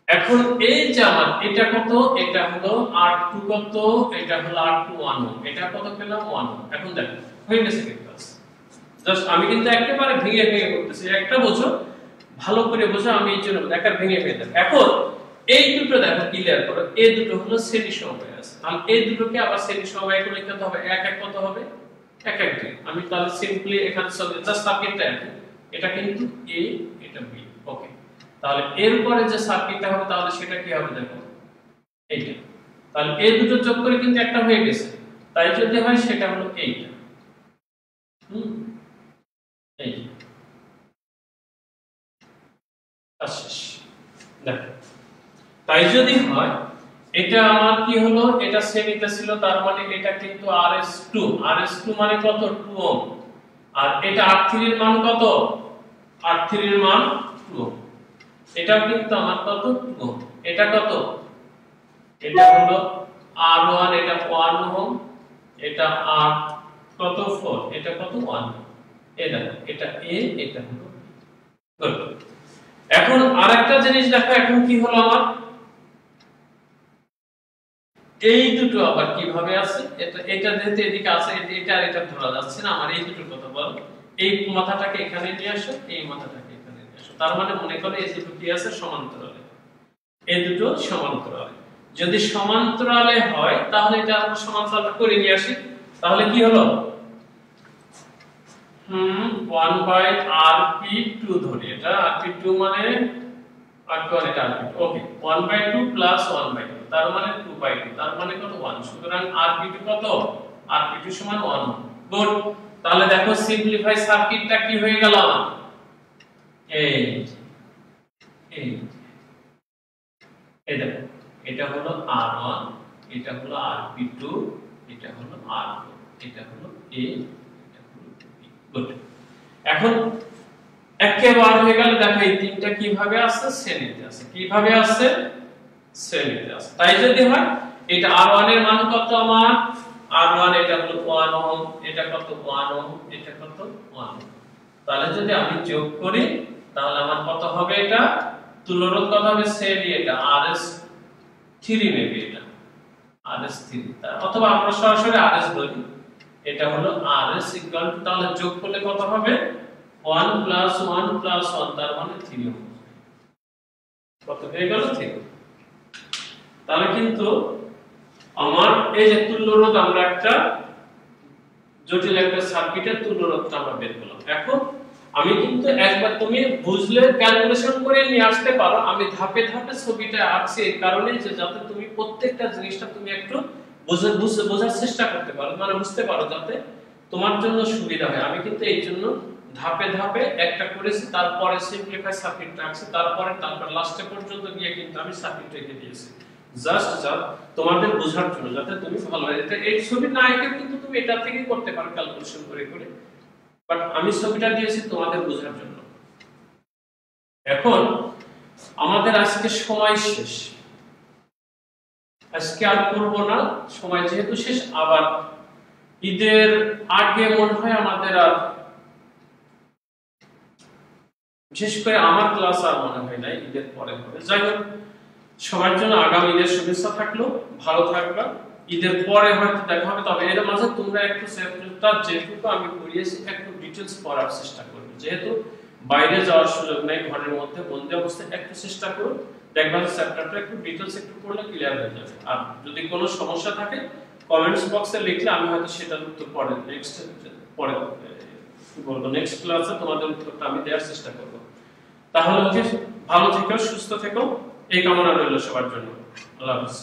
এখন এই যে আমার এটা কত? এটা হলো R2 কত? এটা হলো R2 1 ওহম, এটা কত পেলাম? 1 ওহম। এখন দেখো হয়ে গেছে কি কাজ? জাস্ট আমি কিন্তু একেবারে ভেঙে ভেঙে করতেছি, একটা বোঝো, ভালো করে বোঝো, আমি এই জন্য দেখা ভেঙে ভেঙে দেব। এখন এই দুটো দেখো ক্লিয়ার করো, এই দুটো হলো শ্রেণী সমবায় আছে, তাহলে এই দুটোকে আবার শ্রেণী সমবায় করে লিখতে হবে। এক এক কত হবে? এক এক দুই। আমি তাহলে সিম্পলি এখানে জাস্ট সার্কিটটা একই, এটা কিন্তু A, এটা B। ওকে, তাহলে এরপরে যে সার্কিটটা হবে তাহলে সেটা কি হবে? দেখো এইটা তাহলে এই দুটো যোগ করে কিন্তু একটা হয়ে গেছে, তাই যদি হয় সেটা হলো এইটা। এই দেখো, তাই যদি হয় এটা আমার কি হলো, এটা শ্রেণীতে ছিল, তার মানে এটা কিন্তু RS2, RS2 মানে কত 2 ওহম, আর এটা R3 এর মান কত, R3 এর মান 2 ওহম, এটা কিন্তু আমার কত 2 ওহম, এটা কত, এটা হলো R1, এটা 1 ওহম, এটা R কত 4, এটা কত 1, এটা A, এটা হলো গুড। এখন আরেকটা জিনিস দেখো, এখন কি হলো আমার এই দুটো আবার কিভাবে আছে, এটা যেহেতু এদিকে আছে, এটা আর এটা ধরা যাচ্ছে না, আমার এই দুটোর কথা বল, এই মাথাটাকে এখানে নিয়ে আসো, এই মাথাটাকে এখানে নিয়ে আসো, তার মানে মনে করো এই দুটো কি আছে সমান্তরালে, এই দুটো সমান্তরালে, যদি সমান্তরালে হয় তাহলে এটা আমরা সমান্তরালটা করে নিয়ে আসি, তাহলে কি হলো 1/rp2 ধরি, এটা rp2 মানে r1, এটা rp2, ওকে 1/2 প্লাস 1/2, তার মানে 2/2, তার মানে কত 1, সুতরাং rp2 কত, rp2 সমান 1। গুড, তাহলে দেখো সিম্পলিফাই সার্কিটটা কি হয়ে গেল আমার, এই দেখো এটা হলো r1, এটা হলো rp2, এটা হলো r4, এটা হলো a, এটা হলো b। গুড, এখন একেবারে হয়ে গেল। দেখো এই তিনটা কিভাবে আছে, শ্রেণীতে আছে, কিভাবে আছে, শ্রেণীতে আছে। তাই যদি হয় এটা R1 এর মান কত আমার, R1 এটা হলো 1 ওহম, এটা কত 1 ওহম, এটা কত 1 ওহম, তাহলে যদি আমি যোগ করি তাহলে আমার কত হবে, এটা তুল্যরোধ কত হবে, শ্রেণী এটা RS3 নেবে, এটা RS3, অথবা আমরা সরাসরি RS ধরি, এটা হলো RS ইকুয়াল টু, তাহলে যোগ করলে কত হবে 1 + 1 + 1, তার মানে 3 ওহম, কত হয়ে গেল 3। তাহলে কিন্তু আমার এই যে তুল্যরোধ, আমরা একটা জটিল একটা সার্কিটের তুল্যরোধটা আমরা বের করলাম। এখন আমি কিন্তু একবার তুমি বুঝলে ক্যালকুলেশন করে নিয়ে আসতে পারো, আমি ধাপে ধাপে ছবিটা আঁকছি এই কারণে যে যাতে তুমি প্রত্যেকটা জিনিসটা তুমি একটু বোঝার চেষ্টা করতে পারো, মানে বুঝতে পারো, যাতে তোমার জন্য সুবিধা হয়। আমি কিন্তু এই জন্য ধাপে ধাপে একটা করেছি, তারপরে সিম্পলিফাই সার্কিটটা আঁকছি, তারপর লাস্টে পর্যন্ত গিয়ে কিন্তু আমি সার্কিট রেখে দিয়েছি, জাস্ট তোমাদের বোঝার জন্য, যাতে তুমি ভালো হয়। এই ছবি না এঁকে কিন্তু তুমি এটা থেকে করতে পারো ক্যালকুলেশন করে করে, বাট আমি ছবিটা দিয়েছি তোমাদের বোঝার জন্য। এখন আমাদের আজকে সময় শেষ, আজকে আর করব না, সময় যেহেতু শেষ, আবার ঈদের আগে মনে হয় আমাদের আর, বিশেষ করে আমার ক্লাস আর মনে হয় না, ঈদের পরে হবে। যাই হোক, সবার জন্য আগামী ঈদের শুভেচ্ছা থাকলো, ভালো থাকবা, ঈদের পরে হয়তো দেখা হবে। তবে এর মাঝে তোমরা একটু চ্যাপ্টারটা যেটুকু আমি পড়িয়েছি একটু ডিটেইলস পড়ার চেষ্টা করবে, যেহেতু বাইরে যাওয়ার সুযোগ নেই, ঘরের মধ্যে বন্দি অবস্থায় একটু চেষ্টা করো, দেখবা যে চ্যাপ্টারটা একটু ডিটেইলস একটু পড়লে ক্লিয়ার হয়ে যাবে। আর যদি কোনো সমস্যা থাকে কমেন্টস বক্সে লিখলে আমি হয়তো সেটার উত্তর পরে নেক্সট কি বলবো, নেক্সট ক্লাসে তোমাদের উত্তরটা আমি দেওয়ার চেষ্টা করব। তাহলে ভালো থেকো, সুস্থ থেকো, এই কামনা রইল সবার জন্য। আল্লাহ হাফেজ।